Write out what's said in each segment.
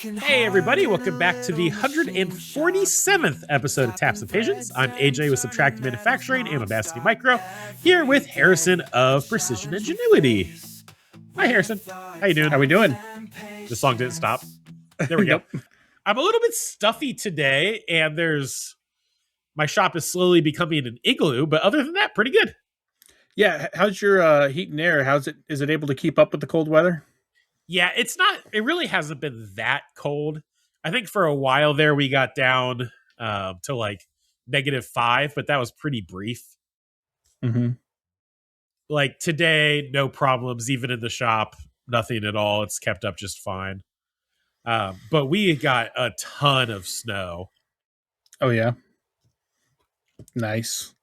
Hey everybody, welcome back to the 147th episode of Taps and Patience. I'm AJ with Subtract Manufacturing and Audacity Micro, here with Harrison of Precision Ingenuity. Hi Harrison, how you doing? How we doing? The song didn't stop. There we go. I'm a little bit stuffy today, and my shop is slowly becoming an igloo, but other than that, pretty good. Yeah, how's your heat and air? Is it able to keep up with the cold weather? Yeah, it really hasn't been that cold. I think for a while there we got down to like -5, but that was pretty brief. Mm-hmm. Like today, no problems, even in the shop, nothing at all. It's kept up just fine. But we got a ton of snow. Oh, yeah. Nice.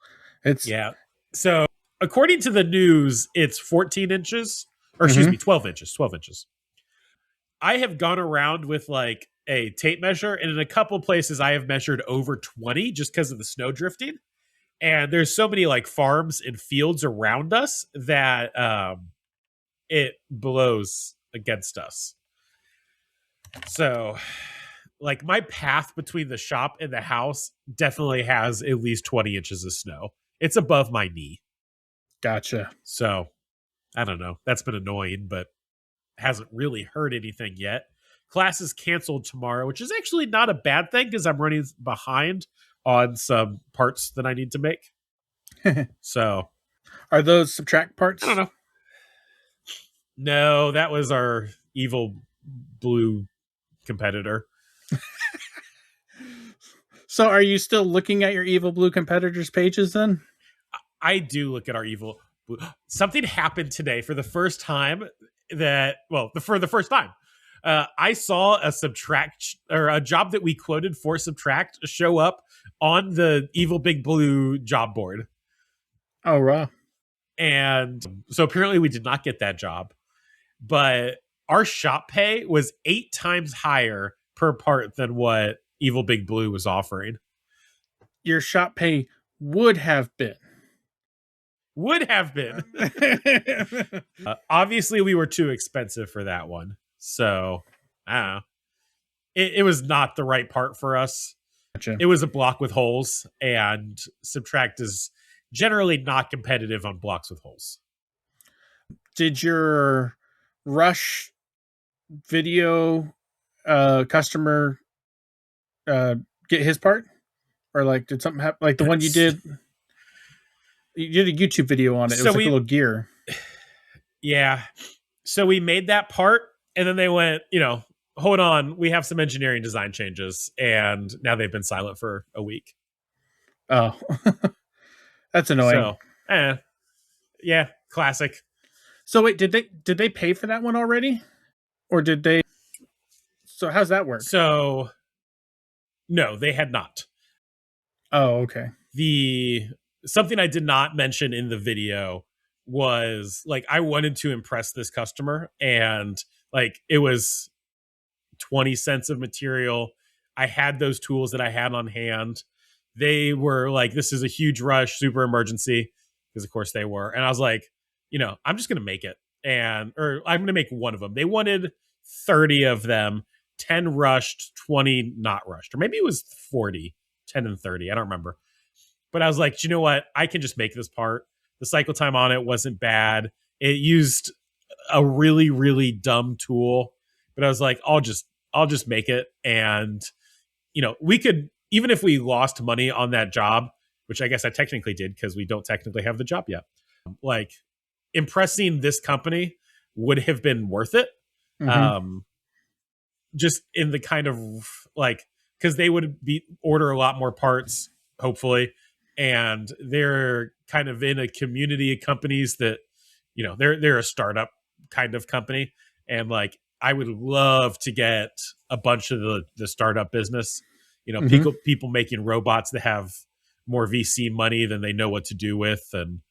Yeah. So according to the news, it's 14 inches. Or excuse me, 12 inches. 12 inches. I have gone around with like a tape measure, and in a couple places I have measured over 20 just because of the snow drifting. And there's so many like farms and fields around us that it blows against us. So like my path between the shop and the house definitely has at least 20 inches of snow. It's above my knee. Gotcha. So I don't know. That's been annoying, but hasn't really hurt anything yet. Class is canceled tomorrow, which is actually not a bad thing because I'm running behind on some parts that I need to make. So are those Subtract parts? I don't know. No, that was our evil blue competitor. So are you still looking at your evil blue competitors pages then? I do look at our evil blue. Something happened today for the first time for the first time. I saw a Subtract or a job that we quoted for Subtract show up on the evil big blue job board. Oh, wow. And so apparently we did not get that job, but our shop pay was 8 times higher per part than what evil big blue was offering. Your shop pay would have been. Obviously we were too expensive for that one. So I don't know. It was not the right part for us. Gotcha. It was a block with holes, and Subtract is generally not competitive on blocks with holes. Did your Rush video customer get his part? Or like did something happen? Like the one you did? You did a YouTube video on it. It was like a little gear. Yeah. So we made that part, and then they went, hold on, we have some engineering design changes, and now they've been silent for a week. Oh. That's annoying. So, yeah, classic. So wait, did they pay for that one already? Or did they? So how's that work? So no, they had not. Oh, okay. Something I did not mention in the video was like I wanted to impress this customer, and like it was 20 cents of material. I had those tools that I had on hand. They were like, this is a huge rush, super emergency, because of course they were. And I was like, I'm just gonna make it, or I'm gonna make one of them. They wanted 30 of them, 10 rushed, 20 not rushed, or maybe it was 40, 10 and 30. I don't remember. But I was like, you know what? I can just make this part. The cycle time on it wasn't bad. It used a really, really dumb tool, but I was like, I'll just make it. And, we could, even if we lost money on that job, which I guess I technically did because we don't technically have the job yet, like impressing this company would have been worth it. Mm-hmm. Just in the kind of like, because they would order a lot more parts, hopefully. And they're kind of in a community of companies that, they're a startup kind of company. And like, I would love to get a bunch of the startup business, mm-hmm. people making robots that have more VC money than they know what to do with, and,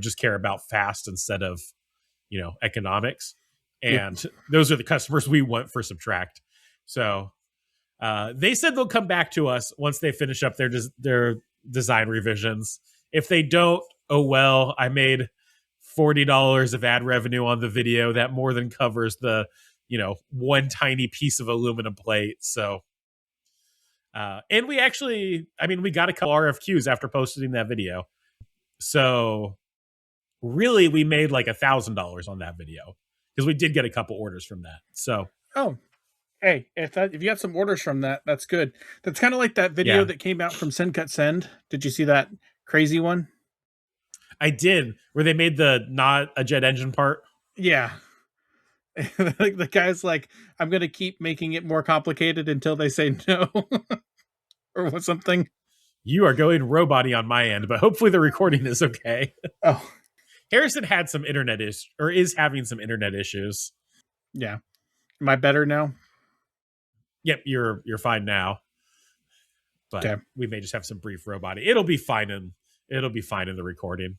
just care about fast instead of, economics. And those are the customers we want for Subtract. So they said they'll come back to us once they finish up their design revisions. If they don't, oh well, I made $40 of ad revenue on the video. That more than covers the one tiny piece of aluminum plate. So, and we actually, we got a couple RFQs after posting that video. So really we made like $1,000 on that video because we did get a couple orders from that. So, Oh, hey, if you got some orders from that, that's good. That's kind of like that video Yeah. that came out from Send Cut Send. Did you see that crazy one? I did, where they made the not a jet engine part. Yeah. Like the guy's like, I'm gonna keep making it more complicated until they say no, or something. You are going robot-y on my end, but hopefully the recording is okay. Oh, Harrison had some internet issues, or is having some internet issues. yeah. Am I better now? Yep, you're fine now. But Okay. we may just have some brief robot-y. It'll be fine in the recording.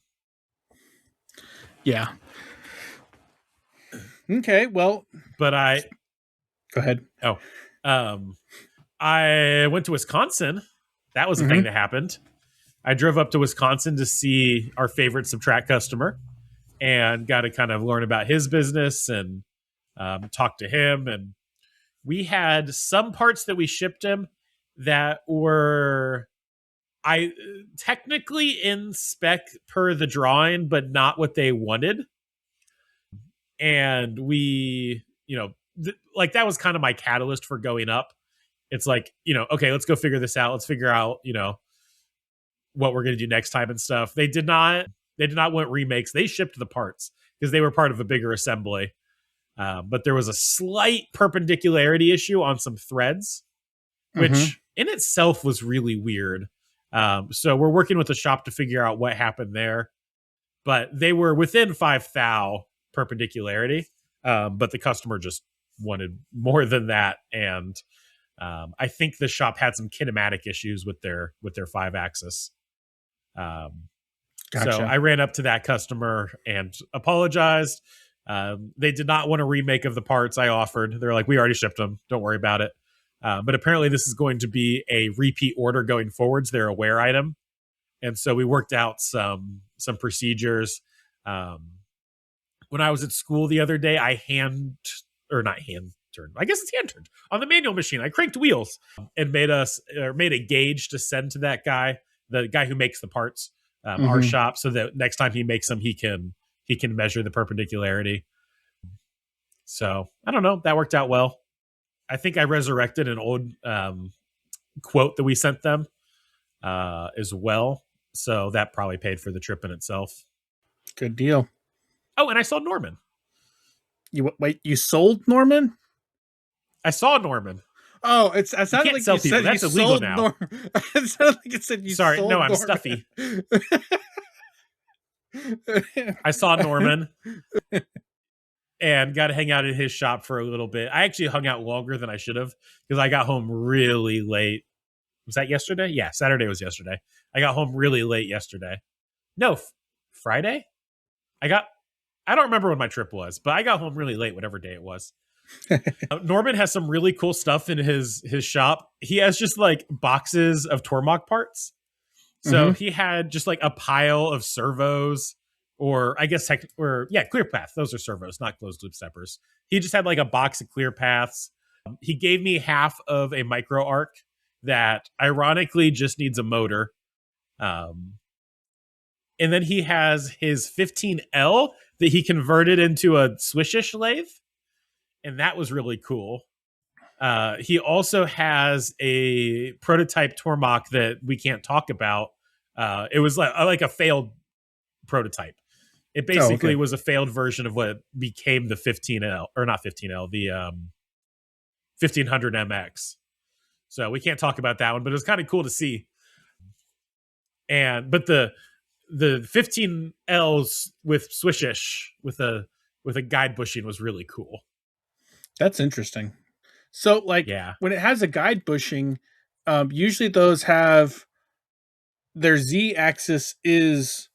Yeah. Okay, well, But go ahead. I went to Wisconsin. That was a thing that happened. I drove up to Wisconsin to see our favorite Subtract customer and got to kind of learn about his business and talk to him. And we had some parts that we shipped him that were technically in spec per the drawing, but not what they wanted. And we, like that was kind of my catalyst for going up. It's like, okay, let's go figure this out. Let's figure out, what we're going to do next time and stuff. They did not want remakes. They shipped the parts because they were part of a bigger assembly. But there was a slight perpendicularity issue on some threads, which in itself was really weird. So we're working with the shop to figure out what happened there. But they were within 5 thou perpendicularity, but the customer just wanted more than that. And I think the shop had some kinematic issues with their 5-axis. Gotcha. So I ran up to that customer and apologized. They did not want a remake of the parts I offered. They're like, we already shipped them. Don't worry about it. But apparently this is going to be a repeat order going forwards. They're a wear item. And so we worked out some procedures. When I was at school the other day, I not hand turned. I guess it's hand turned on the manual machine. I cranked wheels and made a gauge to send to that guy, the guy who makes the parts, our shop, so that next time he makes them, he can measure the perpendicularity. So I don't know. That worked out well. I think I resurrected an old quote that we sent them as well. So that probably paid for the trip in itself. Good deal. Oh, and I saw Norman. You sold Norman? I saw Norman. Oh, it sounded like you said that's you illegal sold now. Norman. It sounded like it said you Sorry, sold no, I'm Norman. stuffy. I saw Norman and got to hang out in his shop for a little bit. I actually hung out longer than I should have because I got home really late. Was that yesterday? Yeah, Saturday was yesterday. I got home really late yesterday. No, Friday? I don't remember when my trip was, but I got home really late, whatever day it was. Norman has some really cool stuff in his shop. He has just like boxes of Tormach parts. So he had just like a pile of servos, or I guess clear path. Those are servos, not closed loop steppers. He just had like a box of clear paths. He gave me half of a micro arc that ironically just needs a motor. And then he has his 15L that he converted into a Swishish lathe. And that was really cool. He also has a prototype Tormach that we can't talk about. It was like a failed prototype. It basically was a failed version of what became the 15L, or not 15L, the 1500 MX. So we can't talk about that one, but it was kind of cool to see. But the 15Ls with Swishish with a guide bushing was really cool. That's interesting. So when it has a guide bushing, usually those have their Z axis is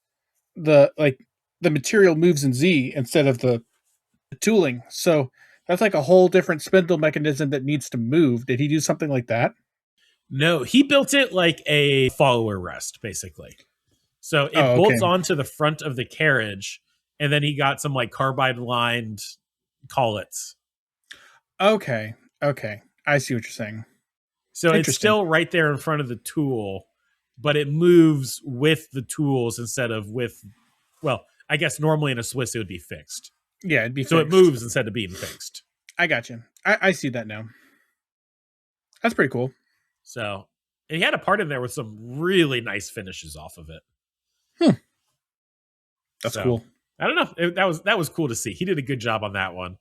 the material moves in Z instead of the tooling. So that's like a whole different spindle mechanism that needs to move. Did he do something like that? No, he built it like a follower rest, basically. So it bolts onto the front of the carriage, and then he got some like carbide lined collets. Okay. Okay. I see what you're saying. So it's Interesting. still right there in front of the tool, but it moves with the tools instead of with, well, I guess normally in a Swiss it would be fixed. Yeah, it'd be So it fixed. moves instead of being fixed. I got you. I see that now. That's pretty cool. So he had a part in there with some really nice finishes off of it. That's So, cool. I don't know. That was cool to see. He did a good job on that one.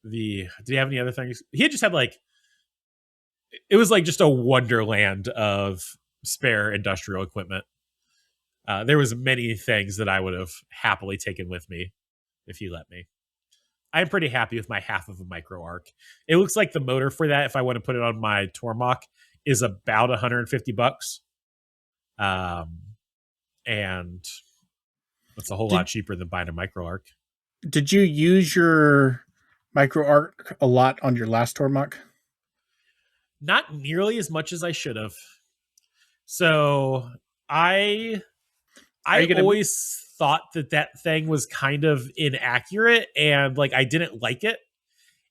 Did he have any other things? He just had like, it was like just a wonderland of spare industrial equipment. There was many things that I would have happily taken with me if he let me. I'm pretty happy with my half of a micro arc. It looks like the motor for that, if I want to put it on my Tormach, is about $150. And it's a whole lot cheaper than buying a micro arc. Did you use your micro arc a lot on your last Tormach? Not nearly as much as I should have. So I always thought that thing was kind of inaccurate and like I didn't like it.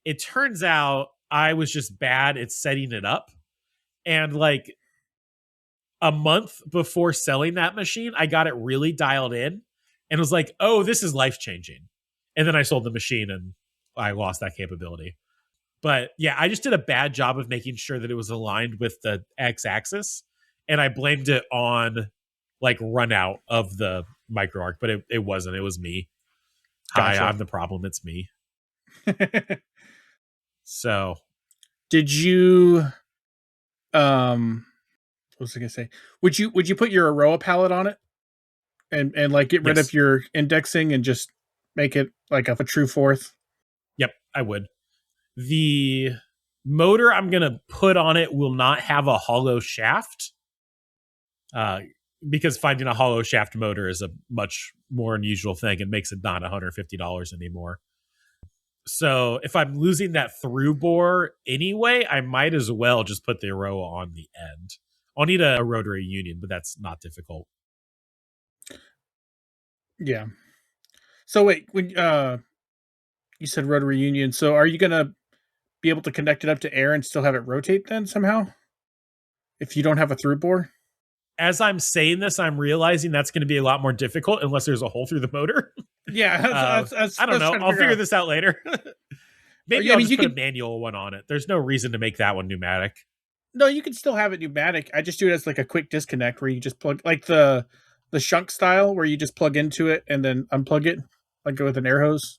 It turns out I was just bad at setting it up. And like a month before selling that machine, I got it really dialed in and was like, oh, this is life changing. And then I sold the machine and I lost that capability. But yeah, I just did a bad job of making sure that it was aligned with the X axis. And I blamed it on like run out of the micro arc, but it wasn't. It was me. Gotcha. Hi, I'm the problem. It's me. So did you what was I gonna say? Would you put your Aroa palette on it and like get rid of your indexing and just make it like a true fourth? Yep, I would. The motor I'm gonna put on it will not have a hollow shaft. Because finding a hollow shaft motor is a much more unusual thing and makes it not $150 anymore. So if I'm losing that through bore anyway, I might as well just put the Aroa on the end. I'll need a rotary union, but that's not difficult. Yeah. So wait, when you said rotary union, so are you gonna be able to connect it up to air and still have it rotate then somehow? If you don't have a through bore? As I'm saying this, I'm realizing that's going to be a lot more difficult unless there's a hole through the motor. Yeah, I don't know. I'll figure this out later. Maybe I'll just put a manual one on it. There's no reason to make that one pneumatic. No, you can still have it pneumatic. I just do it as like a quick disconnect where you just plug like the shunt style where you just plug into it and then unplug it, like with an air hose.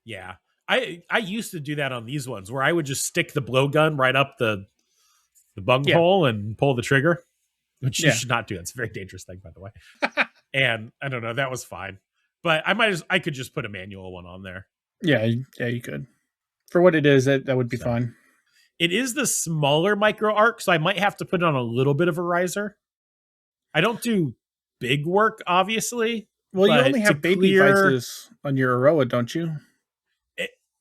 Yeah. I used to do that on these ones where I would just stick the blowgun right up the bung hole and pull the trigger, which you should not do. That's a very dangerous thing, by the way. And I don't know, that was fine. But I could just put a manual one on there. Yeah, you could. For what it is, that would be fine. It is the smaller micro arc, so I might have to put it on a little bit of a riser. I don't do big work, obviously. Well, you only have baby vices on your Aroa, don't you?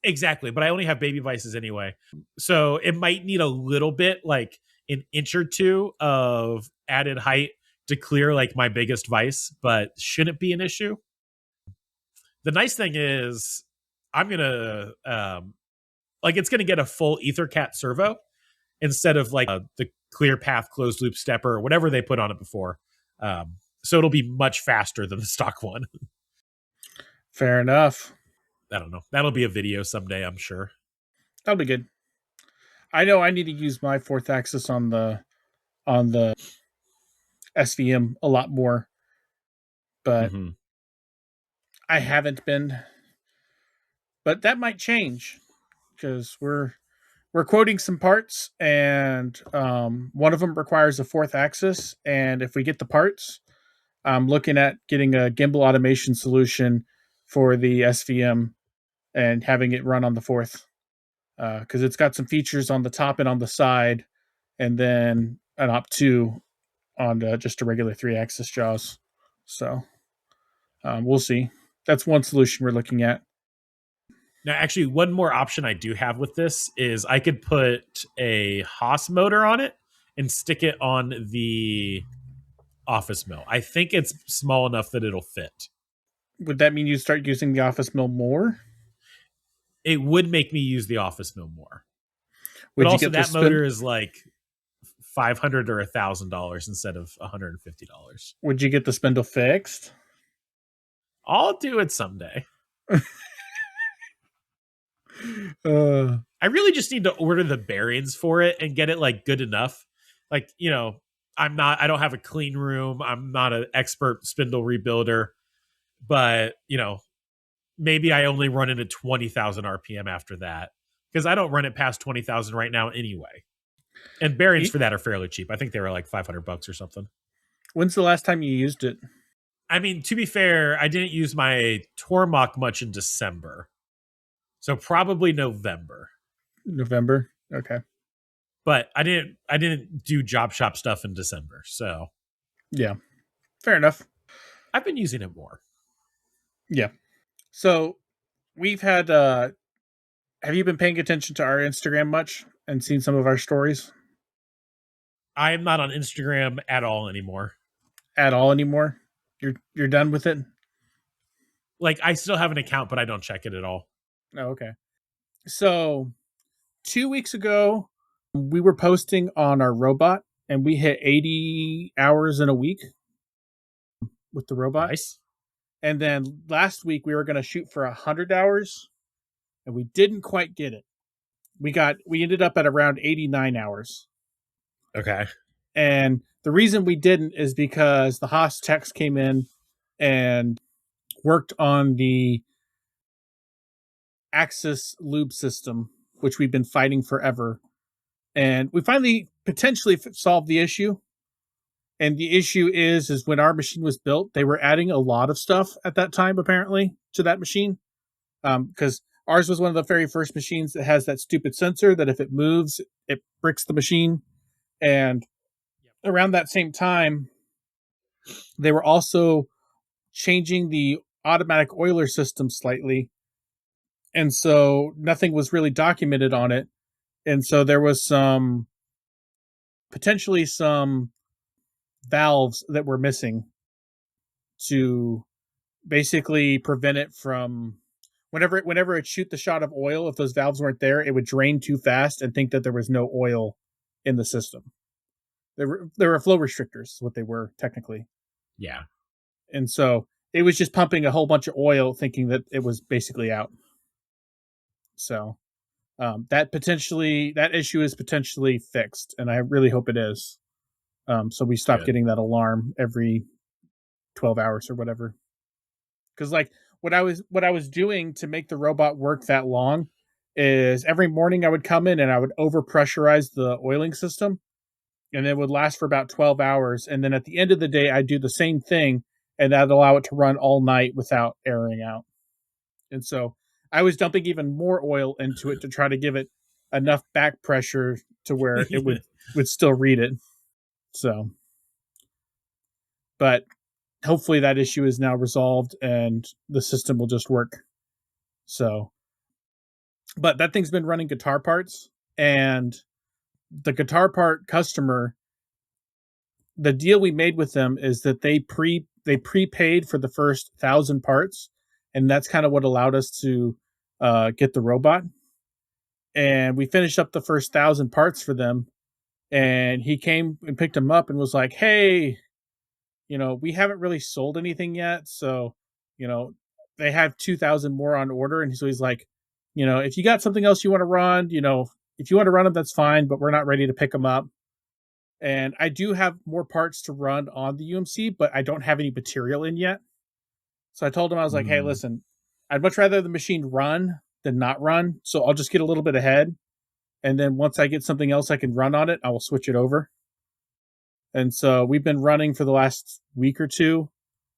Exactly, but I only have baby vices anyway. So it might need a little bit, like an inch or two of added height to clear like my biggest vice, but shouldn't be an issue. The nice thing is I'm going to, it's going to get a full EtherCAT servo instead of like the clear path closed loop stepper or whatever they put on it before. So it'll be much faster than the stock one. Fair enough. I don't know. That'll be a video someday, I'm sure. That'll be good. I know I need to use my fourth axis on the SVM a lot more, but I haven't been. But that might change because we're quoting some parts, and one of them requires a fourth axis. And if we get the parts, I'm looking at getting a gimbal automation solution for the SVM and having it run on the fourth, because it's got some features on the top and on the side, and then an op2 on just a regular 3-axis jaws. So we'll see. That's one solution we're looking at. Now, actually, one more option I do have with this is I could put a Haas motor on it and stick it on the office mill. I think it's small enough that it'll fit. Would that mean you start using the office mill more? it would make me use the office mill more. Would But you also get the that motor is like $500 or $1,000 instead of $150. Would you get the spindle fixed? I'll do it someday. I really just need to order the bearings for it and get it like good enough. Like, you know, I don't have a clean room. I'm not an expert spindle rebuilder, but you know, maybe I only run it at 20,000 RPM after that, because I don't run it past 20,000 right now anyway. And bearings for that are fairly cheap. I think they were like $500 or something. When's the last time you used it? I mean, to be fair, I didn't use my Tormach much in December. So probably November. November? Okay. But I didn't do job shop stuff in December. So yeah. Fair enough. I've been using it more. Yeah. So we've had have you been paying attention to our Instagram much and seen some of our stories? I am not on Instagram at all anymore. At all anymore? You're done with it? Like, I still have an account, but I don't check it at all. Oh, okay. So 2 weeks ago, we were posting on our robot and we hit 80 hours in a week with the robot. Nice. And then last week we were going to shoot for 100 hours and we didn't quite get it. We ended up at around 89 hours. Okay. And the reason we didn't is because the Haas techs came in and worked on the Axis lube system, which we've been fighting forever. And we finally potentially solved the issue. And the issue is when our machine was built, they were adding a lot of stuff at that time, apparently, to that machine. Because ours was one of the very first machines that has that stupid sensor that if it moves, it bricks the machine. And around that same time, they were also changing the automatic oiler system slightly. And so nothing was really documented on it. And so there was potentially some valves that were missing to basically prevent it from whenever it shoot the shot of oil, if those valves weren't there, it would drain too fast and think that there was no oil in the system. There were flow restrictors, is what they were technically. Yeah. And so it was just pumping a whole bunch of oil thinking that it was basically out. So that issue is potentially fixed, and I really hope it is. So we stop getting that alarm every 12 hours or whatever. Because like what I was doing to make the robot work that long is every morning I would come in and I would overpressurize the oiling system, and it would last for about 12 hours. And then at the end of the day, I'd do the same thing, and that'd allow it to run all night without airing out. And so I was dumping even more oil into it to try to give it enough back pressure to where it would still read it. So, but hopefully that issue is now resolved and the system will just work. So, but that thing's been running guitar parts, and the guitar part customer, the deal we made with them is that they prepaid for the first 1,000 parts, and that's kind of what allowed us to get the robot. And we finished up the first 1,000 parts for them, and he came and picked them up and was like, "Hey, we haven't really sold anything yet, so they have 2,000 more on order." And so he's like, if you got something else you want to run, if you want to run them, that's fine, but we're not ready to pick them up. And I do have more parts to run on the UMC, but I don't have any material in yet. So I told him, I was like, "Hey, listen, I'd much rather the machine run than not run. So I'll just get a little bit ahead. And then once I get something else I can run on it, I will switch it over." And so we've been running for the last week or two,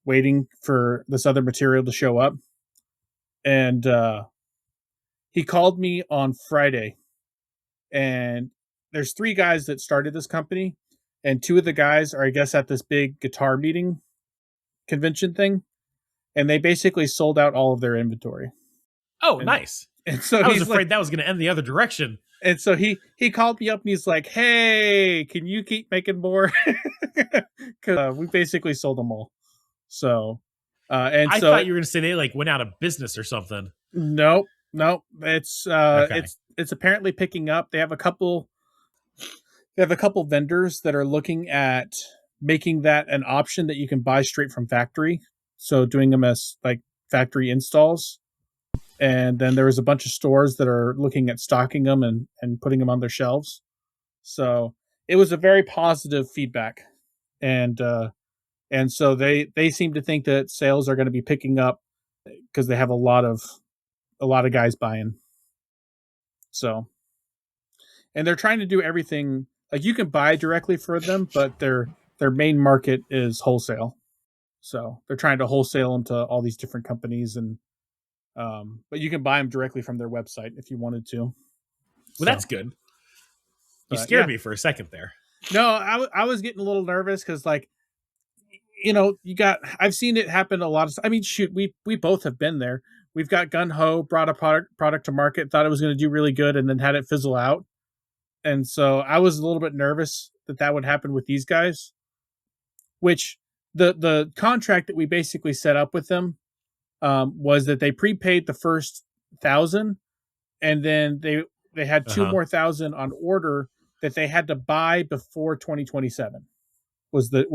waiting for this other material to show up. And he called me on Friday. And there's 3 guys that started this company. And 2 of the guys are, I guess, at this big guitar meeting convention thing. And they basically sold out all of their inventory. Oh, nice. And so I was afraid that was going to end the other direction. And so he called me up and he's like, "Hey, can you keep making more?" Because we basically sold them all. So, I thought you were going to say they like went out of business or something. Nope. No, Okay. it's apparently picking up. They have a couple vendors that are looking at making that an option that you can buy straight from factory. So doing them as like factory installs. And then there was a bunch of stores that are looking at stocking them and putting them on their shelves. So it was a very positive feedback. And so they seem to think that sales are going to be picking up because they have a lot of guys buying. So, and they're trying to do everything like you can buy directly for them, but their main market is wholesale. So they're trying to wholesale them to all these different companies, and but you can buy them directly from their website if you wanted to. Well, So, that's good. You but scared yeah, me for a second there. no, I was getting a little nervous because like I've seen it happen a lot of. I mean, shoot, we both have been there. We've got Gun Ho brought a product to market, thought it was going to do really good, and then had it fizzle out. And so I was a little bit nervous that would happen with these guys. Which the contract that we basically set up with them was that they prepaid the first 1,000, and then they had two Uh-huh. more thousand on order that they had to buy before 2027 was the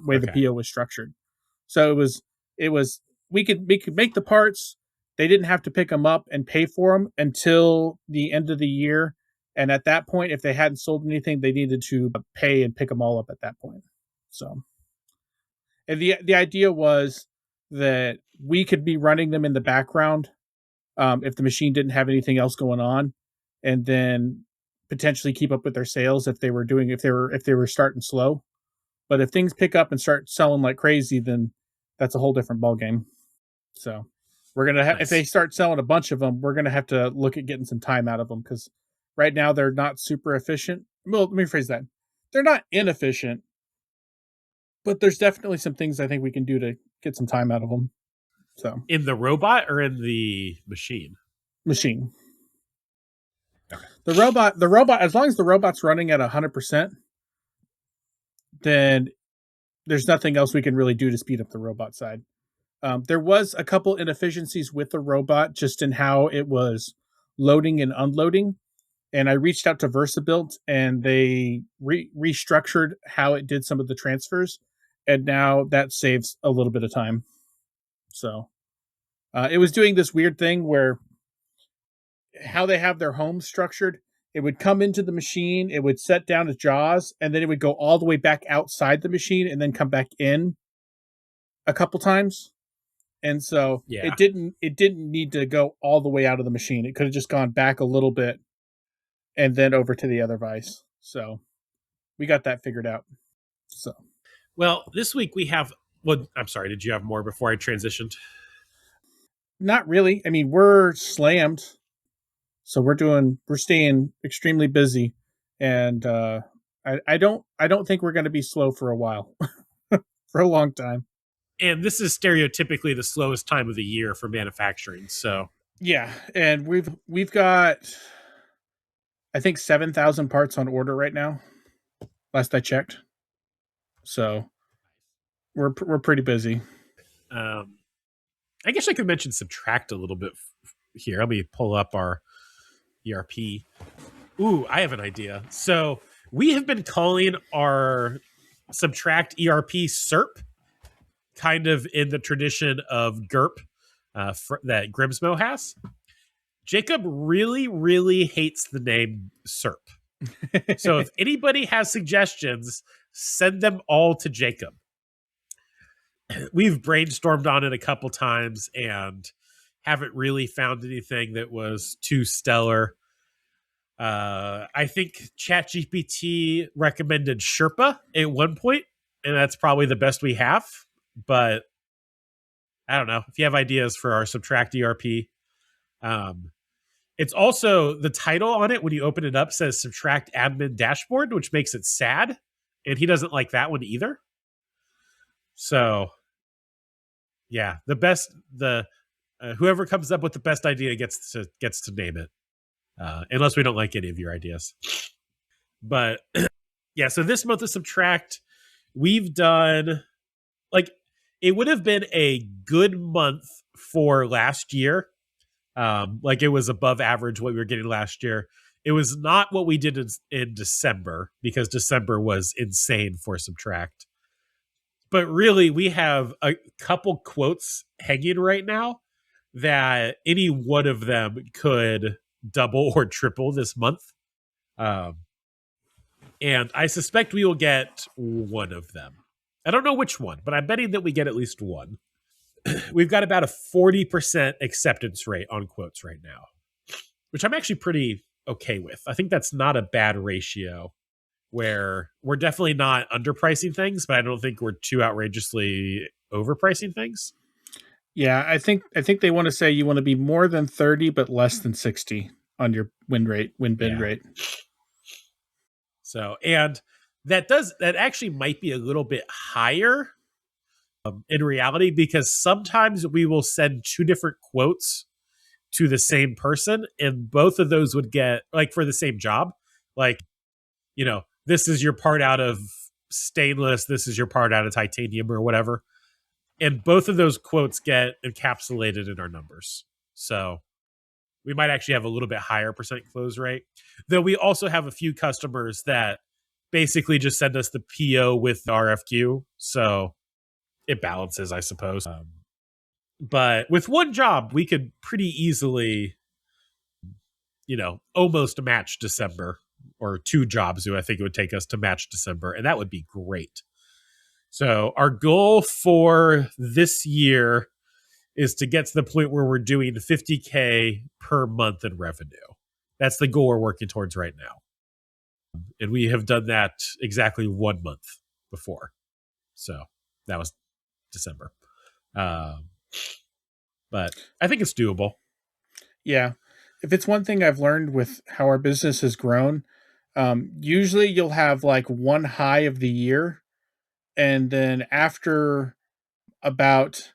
way the Okay. PO was structured. So it was we could make the parts. They didn't have to pick them up and pay for them until the end of the year. And at that point, if they hadn't sold anything, they needed to pay and pick them all up at that point. So, and the idea was that we could be running them in the background if the machine didn't have anything else going on, and then potentially keep up with their sales if they were starting slow. But if things pick up and start selling like crazy, then that's a whole different ballgame. So we're gonna if they Nice. start selling a bunch of them, we're gonna have to look at getting some time out of them because right now they're not super efficient. Well, let me phrase that: they're not inefficient, but there's definitely some things I think we can do to get some time out of them. So In the robot or in the machine? machine, Okay. the robot, as long as the robot's running at 100%, then there's nothing else we can really do to speed up the robot side. There was a couple inefficiencies with the robot just in how it was loading and unloading. And I reached out to VersaBuilt and they restructured how it did some of the transfers. And now that saves a little bit of time. So it was doing this weird thing where how they have their homes structured, it would come into the machine, it would set down its jaws, and then it would go all the way back outside the machine and then come back in a couple times. And so Yeah. it didn't need to go all the way out of the machine. It could have just gone back a little bit and then over to the other vise. So we got that figured out. So Well, this week we have. Well, I'm sorry. Did you have more before I transitioned? not really. I mean, we're slammed. So we're staying extremely busy, and I don't think we're going to be slow for a while, for a long time. And this is stereotypically the slowest time of the year for manufacturing. So Yeah, and we've got I think 7,000 parts on order right now. Last I checked. So we're pretty busy. um, I guess I could mention Subtract a little bit here. Let me pull up our ERP. Ooh, I have an idea. So we have been calling our Subtract ERP SERP, kind of in the tradition of GURP that Grimsmo has. Jacob really, really hates the name SERP. So if anybody has suggestions, send them all to Jacob. We've brainstormed on it a couple times and haven't really found anything that was too stellar. I think ChatGPT recommended Sherpa at one point, and that's probably the best we have. But I don't know if you have ideas for our Subtract ERP. It's also the title on it when you open it up says Subtract Admin Dashboard, which makes it sad, and he doesn't like that one either. So, yeah, the whoever comes up with the best idea gets to name it, unless we don't like any of your ideas. But yeah, so this month of Subtract, we've done like it would have been a good month for last year Like it was above average what we were getting last year. It was not what we did in December, because December was insane for Subtract. But really, we have a couple quotes hanging right now that any one of them could double or triple this month. Um, and I suspect we will get one of them. I don't know which one, but I'm betting that we get at least one. We've got about a 40% acceptance rate on quotes right now, which I'm actually pretty okay with. I think that's not a bad ratio, where we're definitely not underpricing things, but I don't think we're too outrageously overpricing things. Yeah, I think they want to say you want to be more than 30 but less than 60 on your win bid rate. So, and that actually might be a little bit higher in reality, because sometimes we will send two different quotes to the same person, and both of those would get, like, for the same job, like, you know, this is your part out of stainless, this is your part out of titanium or whatever. And both of those quotes get encapsulated in our numbers. So we might actually have a little bit higher percent close rate. Though we also have a few customers that basically just send us the PO with the RFQ. So it balances, I suppose. But with one job, we could pretty easily, almost match December, or two jobs I think it would take us to match December. And that would be great. So our goal for this year is to get to the point where we're doing $50K per month in revenue. That's the goal we're working towards right now. And we have done that exactly 1 month before. So that was December. But I think it's doable. Yeah. If it's one thing I've learned with how our business has grown, usually you'll have like one high of the year. And then after about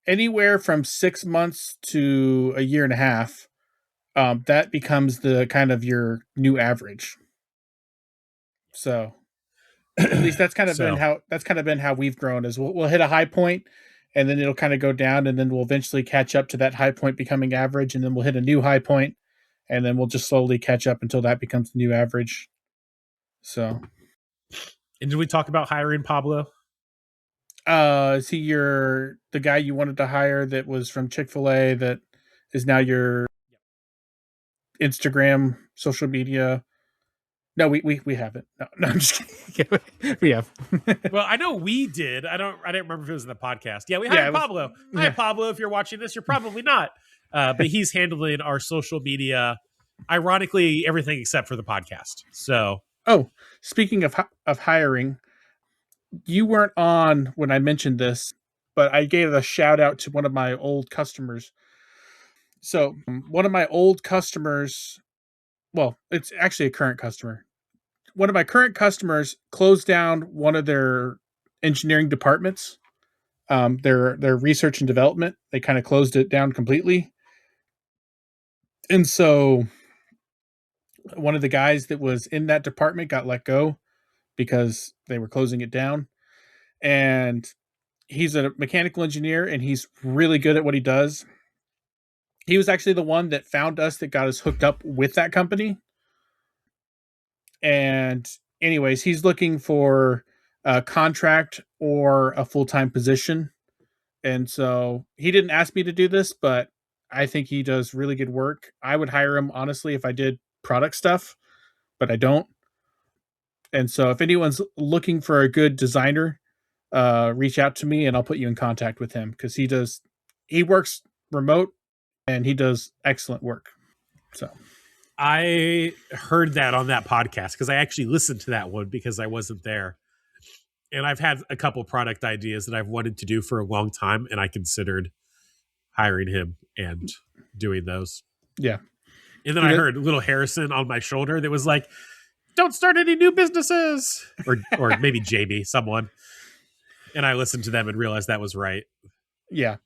anywhere from 6 months to a year and a half, that becomes the kind of your new average. So at least that's kind of been how we've grown. Is we'll hit a high point, and then it'll kind of go down, and then we'll eventually catch up to that high point becoming average, and then we'll hit a new high point, and then we'll just slowly catch up until that becomes the new average. So, and did we talk about hiring Pablo? Is he the guy you wanted to hire that was from Chick-fil-A that is now your Instagram social media? No, we haven't. No, I'm just kidding. We have. Well, I know we did. I didn't remember if it was in the podcast. Yeah, we hired Pablo. Hi, Pablo. If you're watching this, you're probably not. But he's handling our social media, ironically, everything except for the podcast. So, speaking of hiring, you weren't on when I mentioned this, but I gave a shout out to one of my old customers. So one of my old customers, well, it's actually a current customer. One of my current customers closed down one of their engineering departments, their research and development. They kind of closed it down completely. And so one of the guys that was in that department got let go because they were closing it down. And he's a mechanical engineer, and he's really good at what he does. He was actually the one that found us, that got us hooked up with that company. And anyways, he's looking for a contract or a full-time position. And so he didn't ask me to do this, but I think he does really good work. I would hire him, honestly, if I did product stuff, but I don't. And so if anyone's looking for a good designer, reach out to me and I'll put you in contact with him, because he works remote and he does excellent work. So I heard that on that podcast, because I actually listened to that one because I wasn't there. And I've had a couple product ideas that I've wanted to do for a long time, and I considered hiring him and doing those. Yeah. And then I heard little Harrison on my shoulder that was like, don't start any new businesses. Or maybe Jamie, someone. And I listened to them and realized that was right. Yeah.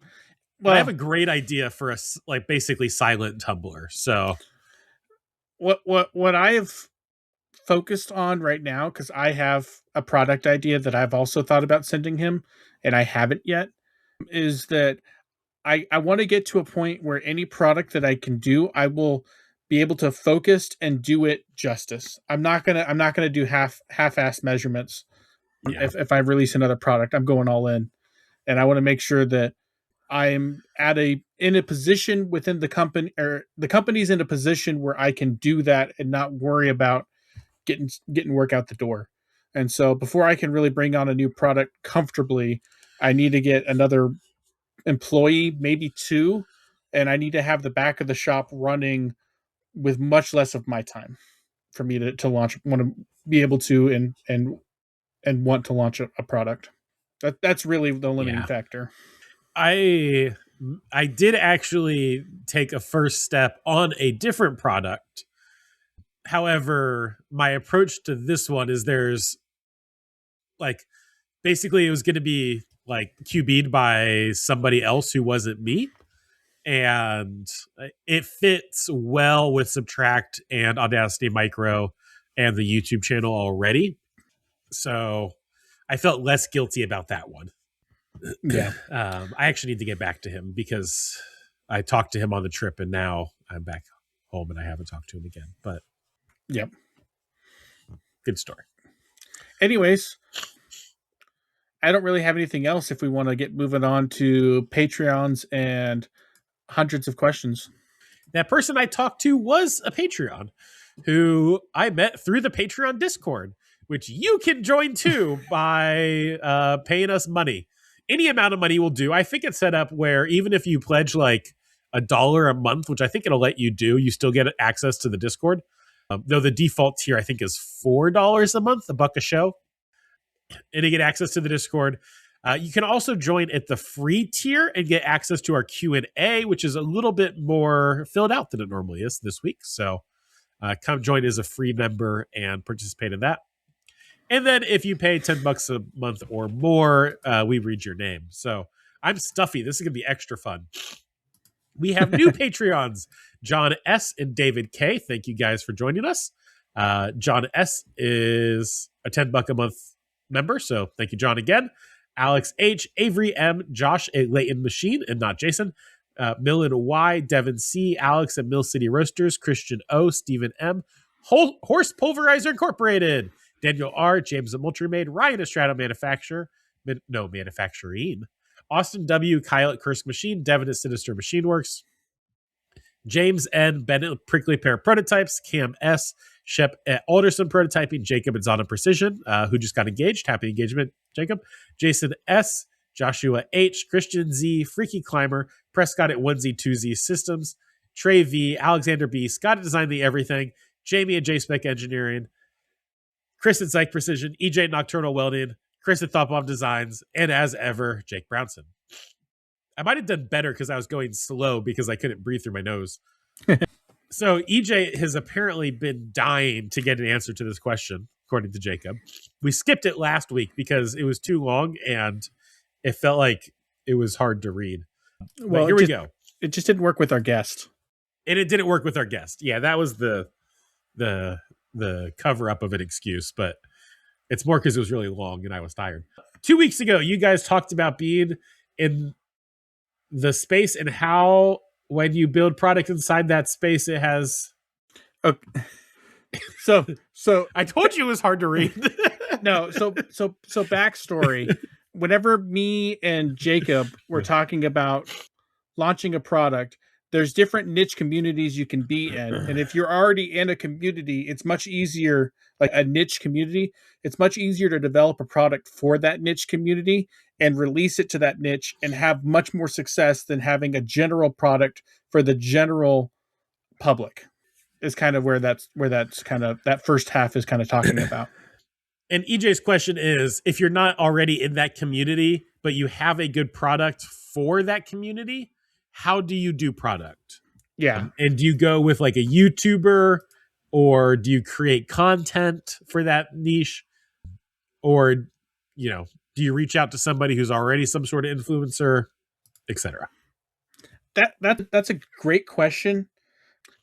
Well, I have a great idea for a, like, basically silent Tumblr. So what I have focused on right now, because I have a product idea that I've also thought about sending him and I haven't yet, is that I want to get to a point where any product that I can do, I will be able to focus and do it justice. I'm not gonna do half-ass measurements. Yeah. If I release another product, I'm going all in, and I want to make sure that I'm in a position within the company, or the company's in a position where I can do that and not worry about getting work out the door. And so before I can really bring on a new product comfortably, I need to get another employee, maybe two, and I need to have the back of the shop running with much less of my time for me to launch, want to be able to and want to launch a product. That's really the limiting Yeah. factor. I did actually take a first step on a different product. However, my approach to this one is there's like basically it was going to be like QB'd by somebody else who wasn't me. And it fits well with Subtract and Audacity Micro and the YouTube channel already. So I felt less guilty about that one. Yeah. I actually need to get back to him because I talked to him on the trip and now I'm back home and I haven't talked to him again. But Yep. Good story. Anyways, I don't really have anything else if we want to get moving on to Patreons and hundreds of questions. That person I talked to was a Patreon who I met through the Patreon Discord, which you can join too by paying us money. Any amount of money will do. I think it's set up where even if you pledge like $1 a month, which I think it'll let you do, you still get access to the Discord. Though the default tier I think is $4 a month, $1 a show, and you get access to the Discord. You can also join at the free tier and get access to our Q&A, which is a little bit more filled out than it normally is this week. So come join as a free member and participate in that. And then if you pay $10 a month or more, we read your name. So I'm stuffy. This is going to be extra fun. We have new Patreons, John S. and David K. Thank you guys for joining us. John S. is a $10 a month member. So thank you, John, again. Alex H., Avery M., Josh A. Leighton Machine, and not Jason, Millen Y., Devin C., Alex and Mill City Roasters, Christian O., Stephen M., Horse Pulverizer Incorporated, Daniel R., James Moultrie, Ryan Estrada Manufacturing, Austin W., Kyle at Kursk Machine, Devin at Sinister Machine Works, James N., Bennett Prickly Pear Prototypes, Cam S., Shep at Alderson Prototyping, Jacob at Zona Precision, who just got engaged. Happy engagement, Jacob. Jason S., Joshua H., Christian Z., Freaky Climber, Prescott at 1Z2Z Systems, Trey V., Alexander B., Scott at Design the Everything, Jamie at JSpec Engineering, Chris at Zyke Precision, EJ at Nocturnal Welding, Chris at Thoughtbomb Designs, and as ever, Jake Brownson. I might have done better because I was going slow because I couldn't breathe through my nose. So EJ has apparently been dying to get an answer to this question, according to Jacob. We skipped it last week because it was too long and it felt like it was hard to read. Well, here we go. It just didn't work with our guest. And it didn't work with our guest. Yeah, that was the cover up of an excuse, but it's more because it was really long and I was tired. 2 weeks ago, you guys talked about being in the space and how when you build product inside that space, it has. Okay. So I told you it was hard to read. No. So backstory. Whenever me and Jacob were talking about launching a product, there's different niche communities you can be in. And if you're already in a community, it's much easier, like a niche community, it's much easier to develop a product for that niche community and release it to that niche and have much more success than having a general product for the general public. Is kind of where that's kind of that first half is kind of talking about. And EJ's question is, if you're not already in that community, but you have a good product for that community, how do you do product? Yeah. And do you go with like a YouTuber, or do you create content for that niche? Or, do you reach out to somebody who's already some sort of influencer, etc.? That's a great question.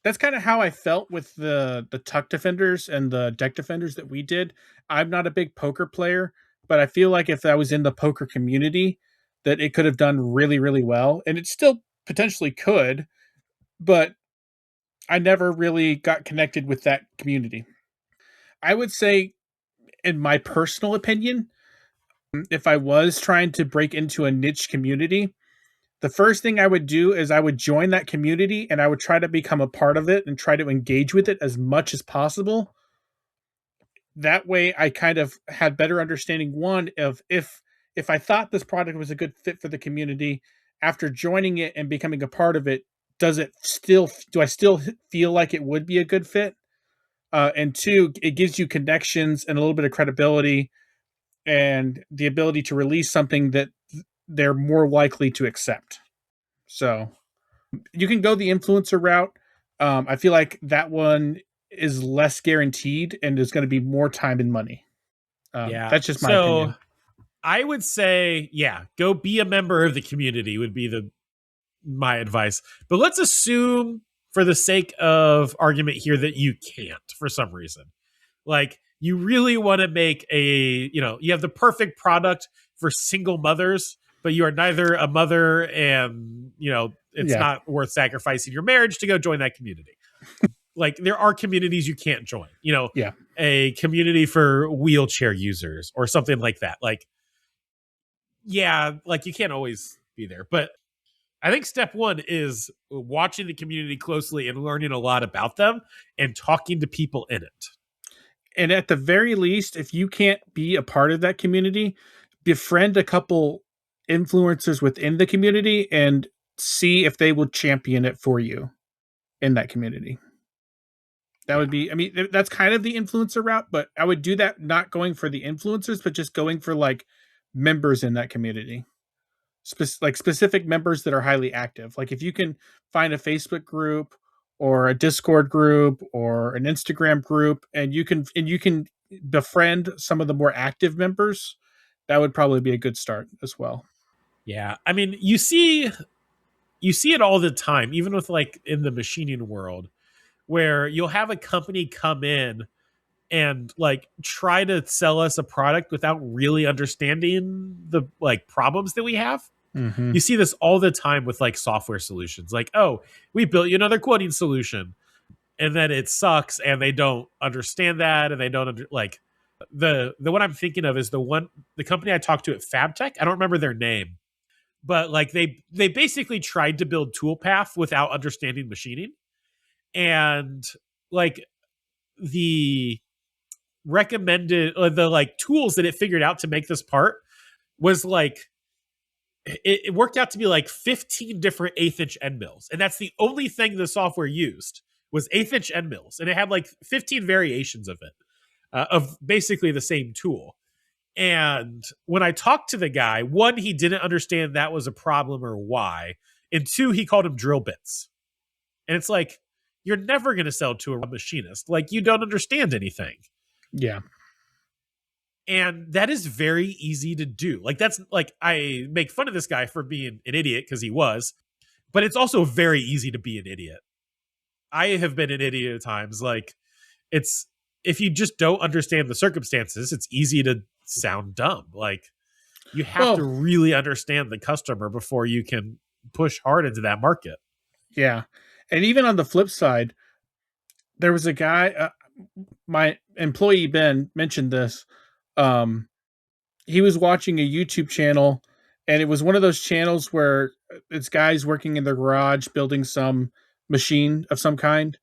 That's kind of how I felt with the Tuck Defenders and the Deck Defenders that we did. I'm not a big poker player, but I feel like if I was in the poker community, that it could have done really, really well, and it still potentially could, but I never really got connected with that community. I would say, in my personal opinion, if I was trying to break into a niche community, the first thing I would do is I would join that community and I would try to become a part of it and try to engage with it as much as possible. That way I kind of had better understanding, one, of if I thought this product was a good fit for the community, after joining it and becoming a part of it, do I still feel like it would be a good fit? And two, it gives you connections and a little bit of credibility and the ability to release something that they're more likely to accept. So you can go the influencer route. I feel like that one is less guaranteed and is going to be more time and money. Yeah. That's just my opinion. I would say, yeah, go be a member of the community would be my advice. But let's assume, for the sake of argument here, that you can't for some reason. Like, you really want to make you have the perfect product for single mothers, but you are neither a mother and, it's not worth sacrificing your marriage to go join that community. Like, there are communities you can't join, a community for wheelchair users or something like that. Like, yeah, like you can't always be there, but I think step one is watching the community closely and learning a lot about them and talking to people in it. And at the very least, if you can't be a part of that community, befriend a couple influencers within the community and see if they will champion it for you in that community. That would be, I mean, that's kind of the influencer route, but I would do that not going for the influencers, but just going for like members in that community. Like specific members that are highly active. Like if you can find a Facebook group or a Discord group or an Instagram group, and you can befriend some of the more active members, that would probably be a good start as well. Yeah. I mean, you see it all the time, even with like in the machining world, where you'll have a company come in and like try to sell us a product without really understanding the like problems that we have. Mm-hmm. You see this all the time with like software solutions. Like, oh, we built you another quoting solution, and then it sucks, and they don't understand that, and they don't like the one I'm thinking of is the company I talked to at FabTech. I don't remember their name, but like they basically tried to build Toolpath without understanding machining, and like the recommended the like tools that it figured out to make this part was like it worked out to be like 15 different 1/8" end mills, and that's the only thing the software used was 1/8" end mills, and it had like 15 variations of it, of basically the same tool. And when I talked to the guy, one, he didn't understand that was a problem or why, and two, he called them drill bits. And it's like, you're never going to sell to a machinist. Like, you don't understand anything. Yeah. And that is very easy to do. Like, that's like, I make fun of this guy for being an idiot because he was, but it's also very easy to be an idiot. I have been an idiot at times. Like, it's, if you just don't understand the circumstances, it's easy to sound dumb. Like, you have to really understand the customer before you can push hard into that market. Yeah. And even on the flip side, there was a guy, my employee Ben mentioned this. He was watching a YouTube channel, and it was one of those channels where it's guys working in their garage building some machine of some kind.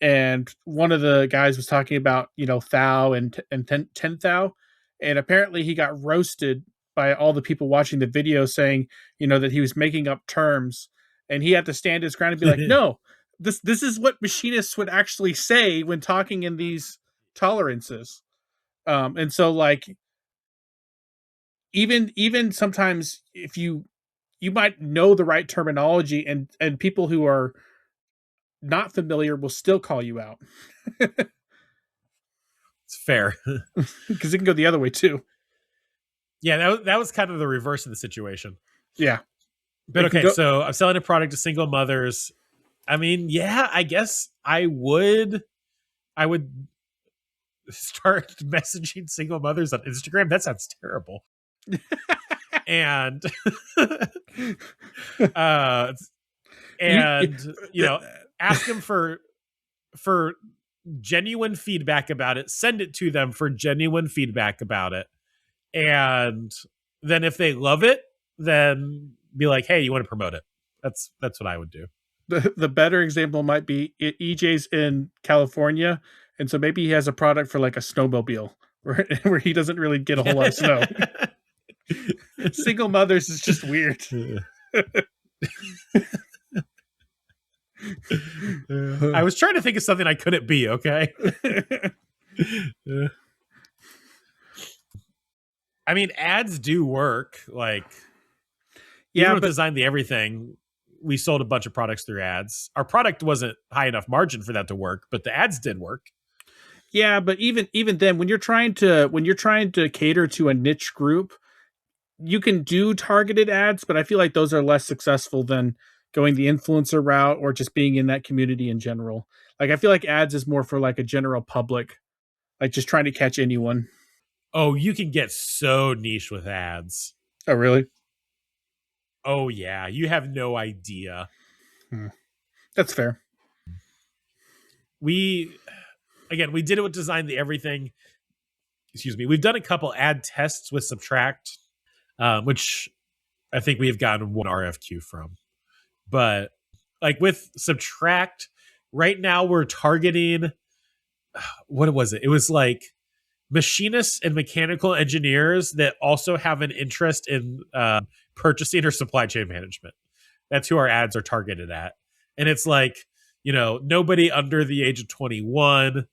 And one of the guys was talking about, thou and 10 thou. And apparently he got roasted by all the people watching the video saying, that he was making up terms, and he had to stand his ground and be like, no, this is what machinists would actually say when talking in these tolerances. And so like, even sometimes if you might know the right terminology, and people who are not familiar will still call you out. It's fair. Because it can go the other way too. Yeah, that was kind of the reverse of the situation. Yeah. But okay, so I'm selling a product to single mothers. I mean, yeah, I guess I would start messaging single mothers on Instagram. That sounds terrible. and You, ask them for genuine feedback about it. Send it to them for genuine feedback about it, and then if they love it, then be like, hey, you want to promote it? That's what I would do. the better example might be EJ's in California, and so maybe he has a product for like a snowmobile where he doesn't really get a whole lot of snow. Single mothers is just weird. I was trying to think of something I couldn't be, okay? I mean, ads do work. Like, yeah, but Design the Everything, we sold a bunch of products through ads. Our product wasn't high enough margin for that to work, but the ads did work. Yeah, but even then, when you're trying to cater to a niche group, you can do targeted ads, but I feel like those are less successful than going the influencer route or just being in that community in general. Like, I feel like ads is more for like a general public, like just trying to catch anyone. Oh, you can get so niche with ads. Oh, really? Oh, yeah. You have no idea. That's fair. We did it with Design the Everything. Excuse me. We've done a couple ad tests with Subtract, which I think we've gotten one RFQ from. But like with Subtract, right now we're targeting, what was it? It was like machinists and mechanical engineers that also have an interest in purchasing or supply chain management. That's who our ads are targeted at. And it's like, nobody under the age of 21.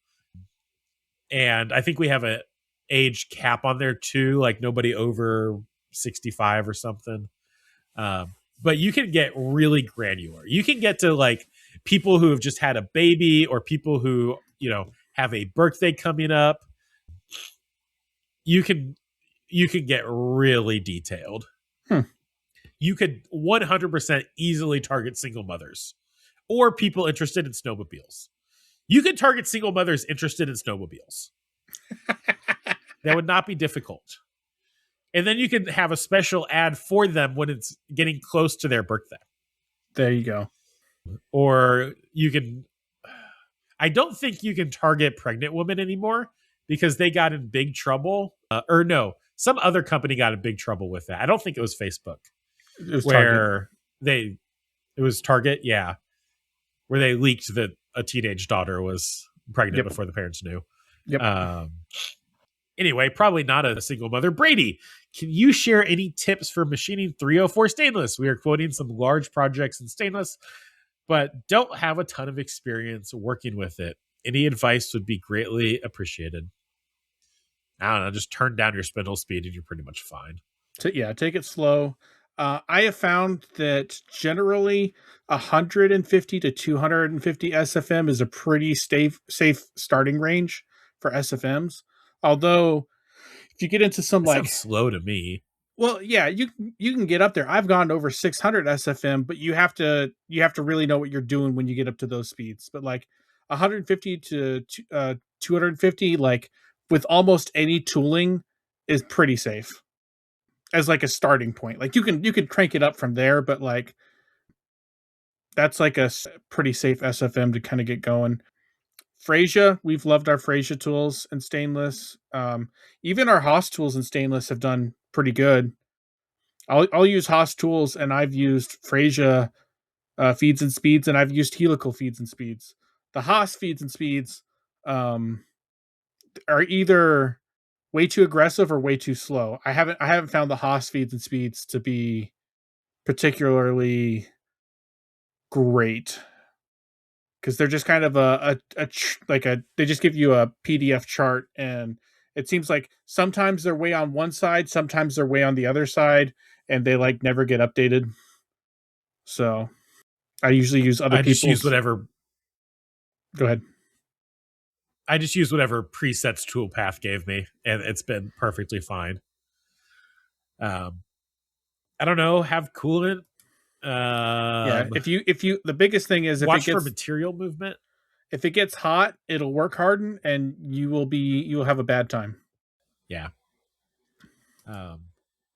And I think we have a age cap on there too, like nobody over 65 or something. But you can get really granular. You can get to like people who have just had a baby or people who, have a birthday coming up. You can get really detailed. You could 100% easily target single mothers or people interested in snowmobiles. You could target single mothers interested in snowmobiles. That would not be difficult. And then you can have a special ad for them when it's getting close to their birthday. There you go. Or you can... I don't think you can target pregnant women anymore because they got in big trouble. Or no, some other company got in big trouble with that. I don't think it was Facebook. It was Target. It was Target, yeah. Where they leaked that a teenage daughter was pregnant before the parents knew. Yep. Anyway, probably not a single mother. Brady, can you share any tips for machining 304 stainless? We are quoting some large projects in stainless, but don't have a ton of experience working with it. Any advice would be greatly appreciated. I don't know, just turn down your spindle speed and you're pretty much fine. Take it slow. I have found that generally 150 to 250 SFM is a pretty safe starting range for SFMs. Although, if you get into some that sounds slow to me. Well, yeah, you can get up there. I've gone over 600 SFM, but you have to really know what you're doing when you get up to those speeds. But like 150 to 250, like with almost any tooling, is pretty safe as like a starting point. Like you can crank it up from there, but like that's like a pretty safe SFM to kind of get going. Frasia, we've loved our Frasia tools in stainless. Even our Haas tools in stainless have done pretty good. I'll use Haas tools, and I've used Frasia feeds and speeds, and I've used helical feeds and speeds. The Haas feeds and speeds are either way too aggressive or way too slow. I haven't found the Haas feeds and speeds to be particularly great, because they're just kind of they just give you a PDF chart, and it seems like sometimes they're way on one side, sometimes they're way on the other side, and they like never get updated. So I usually use other people's. I just use whatever. Go ahead. I just use whatever presets Toolpath gave me, and it's been perfectly fine. I don't know. Have coolant. Yeah, if you the biggest thing is if watch it gets, for material movement. If it gets hot, it'll work harden, and you will have a bad time. Yeah.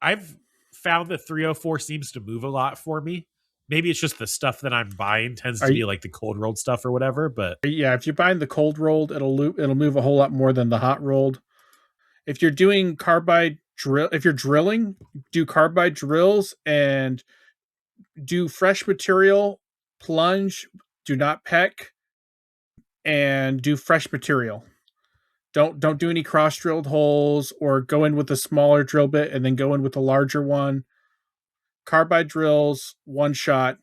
I've found that 304 seems to move a lot for me. Maybe it's just the stuff that I'm buying tends Are to you, be like the cold rolled stuff or whatever. But yeah, if you're buying the cold rolled, it'll move a whole lot more than the hot rolled. If you're doing carbide drill, if you're drilling, do carbide drills and do fresh material, plunge, do not peck, and do fresh material. Don't do any cross drilled holes or go in with a smaller drill bit and then go in with a larger one. Carbide drills, one shot,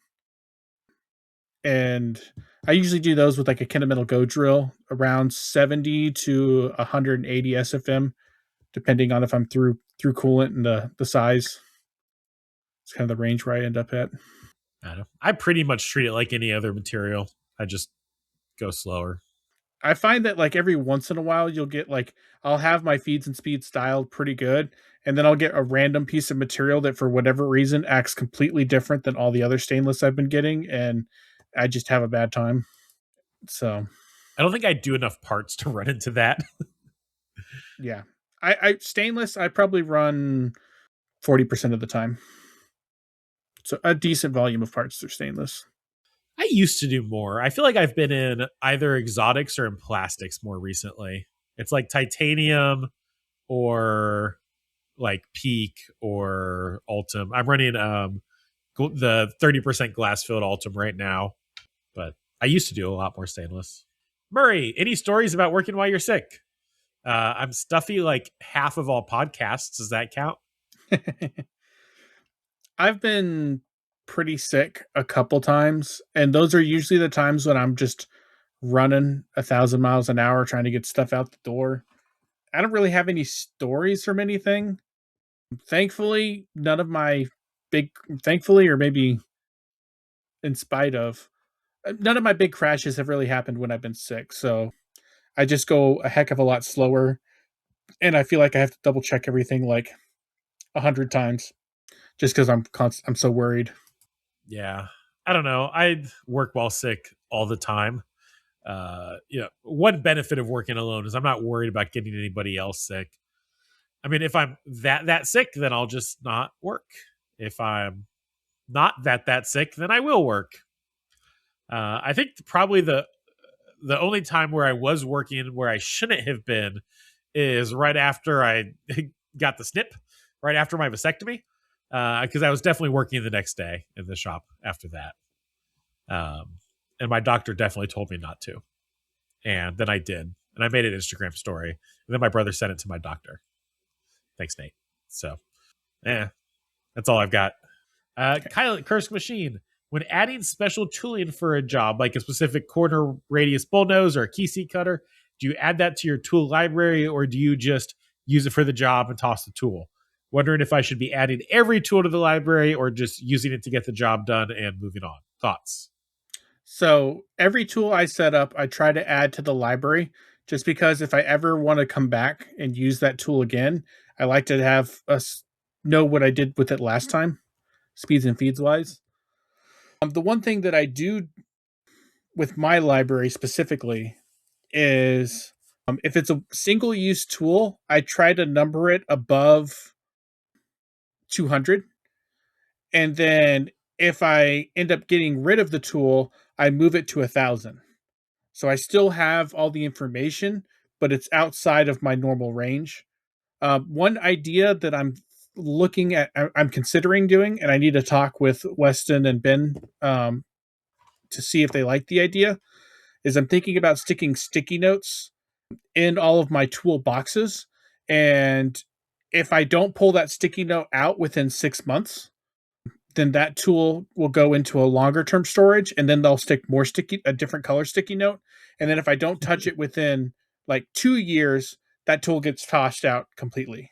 and I usually do those with like a Kennametal Go drill around 70 to 180 SFM, depending on if I'm through coolant and the size. It's kind of the range where I end up at. I don't know. I pretty much treat it like any other material. I just go slower. I find that like every once in a while you'll get like I'll have my feeds and speeds dialed pretty good, and then I'll get a random piece of material that for whatever reason acts completely different than all the other stainless I've been getting, and I just have a bad time. So I don't think I do enough parts to run into that. yeah, I stainless I probably run 40% of the time. So a decent volume of parts through stainless. I used to do more. I feel like I've been in either exotics or in plastics more recently. It's like titanium or like Peak or Ultim. I'm running the 30% glass filled Ultim right now, but I used to do a lot more stainless. Murray, any stories about working while you're sick? I'm stuffy like half of all podcasts. Does that count? I've been pretty sick a couple times, and those are usually the times when I'm just running 1,000 miles an hour trying to get stuff out the door. I don't really have any stories from anything. Thankfully, none of my thankfully, or maybe in spite of, none of my big crashes have really happened when I've been sick. So I just go a heck of a lot slower, and I feel like I have to double check everything like 100 times just because I'm so worried. Yeah. I don't know. I work while sick all the time. One benefit of working alone is I'm not worried about getting anybody else sick. I mean, if I'm that sick, then I'll just not work. If I'm not that sick, then I will work. I think probably the only time where I was working where I shouldn't have been is right after I got the snip, right after my vasectomy, because I was definitely working the next day in the shop after that. And my doctor definitely told me not to. And then I did. And I made an Instagram story. And then my brother sent it to my doctor. Thanks, Nate. So, that's all I've got. Kyle at Kursk Machine. When adding special tooling for a job, like a specific corner radius bullnose or a key seat cutter, do you add that to your tool library or do you just use it for the job and toss the tool? Wondering if I should be adding every tool to the library or just using it to get the job done and moving on. Thoughts? So every tool I set up, I try to add to the library just because if I ever want to come back and use that tool again, I like to have us know what I did with it last time, speeds and feeds wise. The one thing that I do with my library specifically is if it's a single use tool, I try to number it above 200. And then if I end up getting rid of the tool, I move it to 1,000. So I still have all the information, but it's outside of my normal range. One idea that I'm considering doing, and I need to talk with Weston and Ben to see if they like the idea, is I'm thinking about sticking sticky notes in all of my tool boxes. And if I don't pull that sticky note out within 6 months, then that tool will go into a longer term storage and then they'll stick a different color sticky note. And then if I don't touch it within like 2 years, that tool gets tossed out completely.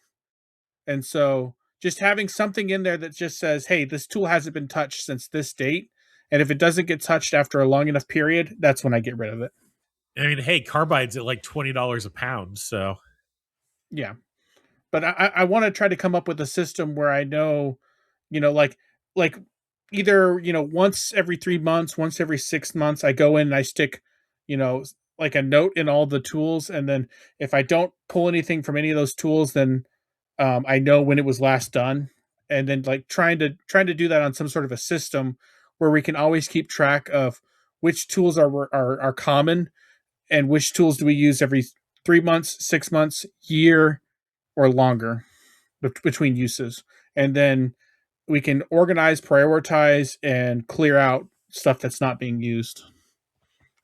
And so just having something in there that just says, hey, this tool hasn't been touched since this date. And if it doesn't get touched after a long enough period, that's when I get rid of it. I mean, hey, carbide's at like $20 a pound. So, Yeah. But I want to try to come up with a system where I know, like either, once every 3 months, once every 6 months, I go in and I stick, you know, like a note in all the tools. And then if I don't pull anything from any of those tools, then I know when it was last done. and then like trying to do that on some sort of a system where we can always keep track of which tools are common and which tools do we use every 3 months, 6 months, year, or longer between uses. And then we can organize, prioritize, and clear out stuff that's not being used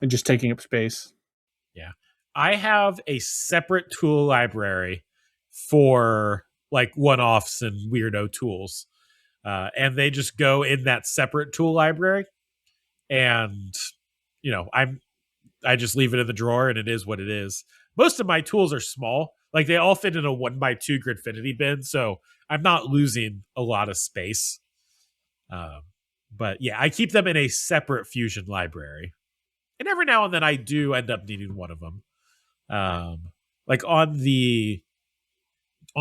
and just taking up space. Yeah. I have a separate tool library for like one-offs and weirdo tools. And they just go in that separate tool library. And, I just leave it in the drawer and it is what it is. Most of my tools are small. Like they all fit in a 1x2 Gridfinity bin. So I'm not losing a lot of space. But yeah, I keep them in a separate Fusion library. And every now and then I do end up needing one of them. Like on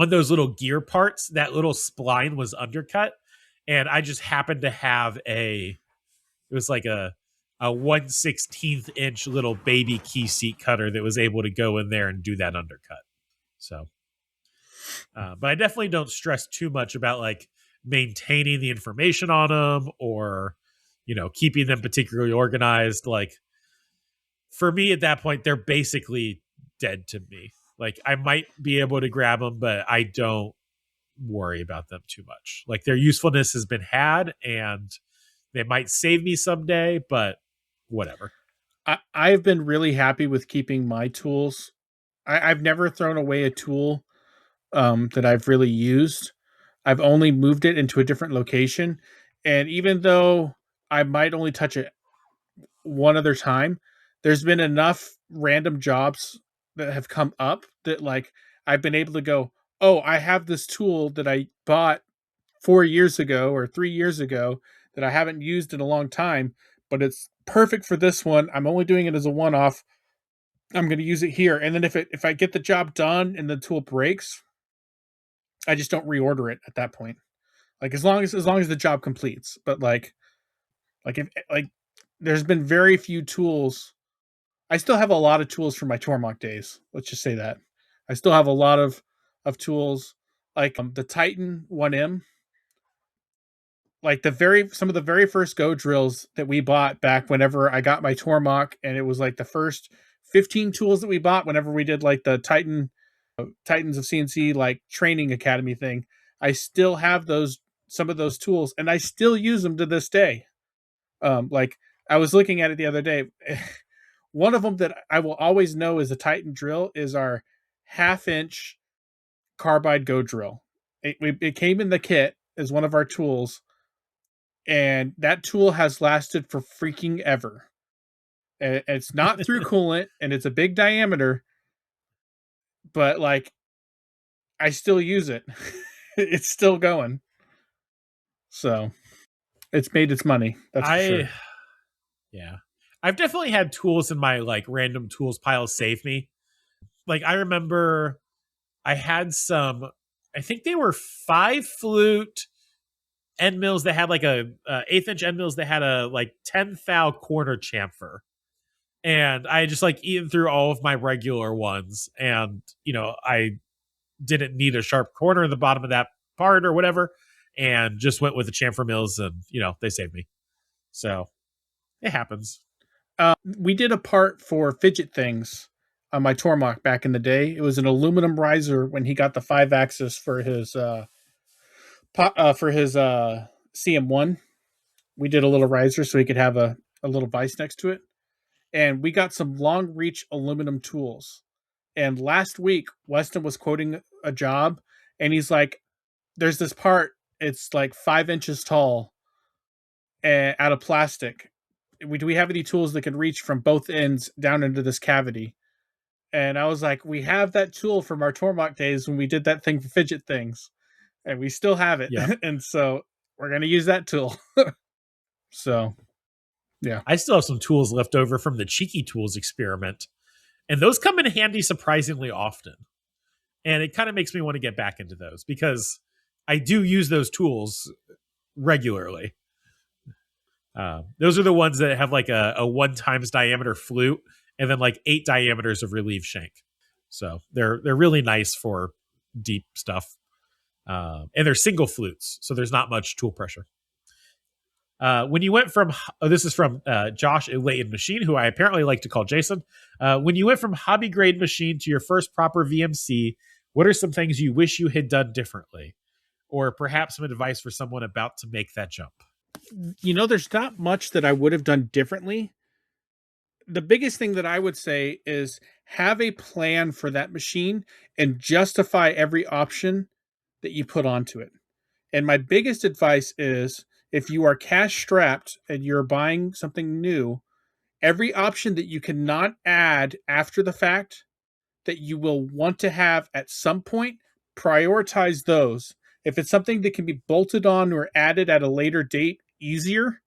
those little gear parts, that little spline was undercut. And I just happened to have it was like a 1/16 inch little baby key seat cutter that was able to go in there and do that undercut. So, but I definitely don't stress too much about like maintaining the information on them or, keeping them particularly organized. Like for me at that point, they're basically dead to me. Like I might be able to grab them, but I don't worry about them too much. Like their usefulness has been had and they might save me someday, but whatever. I've been really happy with keeping my tools. I've never thrown away a tool that I've really used. I've only moved it into a different location. And even though I might only touch it one other time, there's been enough random jobs that have come up that like I've been able to go, oh, I have this tool that I bought 4 years ago or 3 years ago that I haven't used in a long time, but it's perfect for this one. I'm only doing it as a one-off. I'm going to use it here. And then if I get the job done and the tool breaks, I just don't reorder it at that point. Like as long as the job completes. But if like there's been very few tools. I still have a lot of tools from my Tormach days. Let's just say that. I still have a lot of tools like the Titan 1M, like some of the very first Go drills that we bought back whenever I got my Tormach, and it was like the first 15 tools that we bought whenever we did like the Titans of CNC like training academy thing. I still have some of those tools, and I still use them to this day. Like I was looking at it the other day. One of them that I will always know is a Titan drill is our 1/2-inch carbide Go drill. It came in the kit as one of our tools, and that tool has lasted for freaking ever. And it's not through coolant, and it's a big diameter, but like I still use it. It's still going. So it's made its money. That's for sure. Yeah. I've definitely had tools in my like random tools pile save me. Like I remember I had some, I think they were 5 flute end mills that had like a 1/8-inch end mills that had a like 10 thou corner chamfer. And I just like eaten through all of my regular ones. And, I didn't need a sharp corner in the bottom of that part or whatever. And just went with the chamfer mills and, they saved me. So it happens. We did a part for Fidget Things on my Tormach back in the day. It was an aluminum riser when he got the 5-axis for his CM1. We did a little riser so he could have a little vise next to it. And we got some long reach aluminum tools. And last week, Weston was quoting a job, and he's like, there's this part, it's like 5 inches tall out of plastic. Do we have any tools that can reach from both ends down into this cavity? And I was like, we have that tool from our Tormach days when we did that thing for Fidget Things, and we still have it. Yeah. And so we're going to use that tool. So, yeah. I still have some tools left over from the Cheeky Tools experiment, and those come in handy surprisingly often. And it kind of makes me want to get back into those because I do use those tools regularly. Those are the ones that have like a 1x diameter flute and then like 8 diameters of relieve shank. So they're really nice for deep stuff. And they're single flutes, so there's not much tool pressure. When you went from, this is from Josh at Leighton Machine, who I apparently like to call Jason. When you went from hobby grade machine to your first proper VMC, what are some things you wish you had done differently? Or perhaps some advice for someone about to make that jump? There's not much that I would have done differently. The biggest thing that I would say is have a plan for that machine and justify every option that you put onto it. And my biggest advice is if you are cash strapped and you're buying something new, every option that you cannot add after the fact that you will want to have at some point, prioritize those. If it's something that can be bolted on or added at a later date easier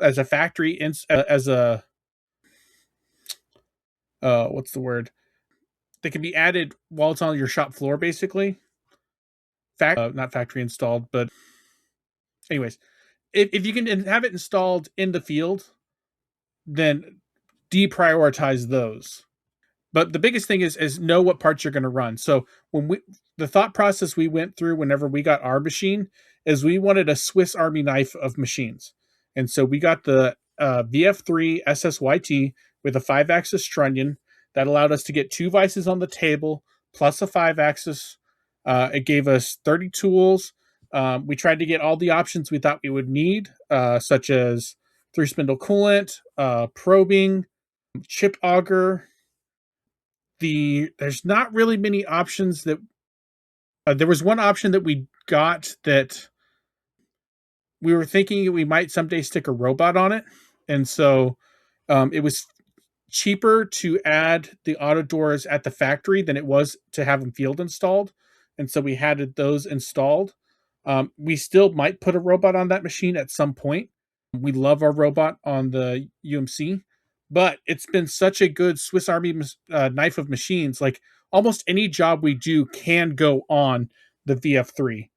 as a factory, as a, what's the word? That can be added while it's on your shop floor, basically. Not factory installed, but anyways, if you can have it installed in the field, then deprioritize those. But the biggest thing is know what parts you're going to run. So the thought process we went through whenever we got our machine is we wanted a Swiss Army knife of machines. And so we got the VF3 SSYT with a 5-axis trunnion that allowed us to get 2 vices on the table plus a 5-axis. It gave us 30 tools. We tried to get all the options we thought we would need, such as 3-spindle coolant, probing, chip auger. There's not really many options that there was one option that we got that we were thinking we might someday stick a robot on it. And so it was cheaper to add the auto doors at the factory than it was to have them field installed. And so we had those installed. We still might put a robot on that machine at some point. We love our robot on the UMC. But it's been such a good Swiss Army knife of machines. Like almost any job we do can go on the VF3.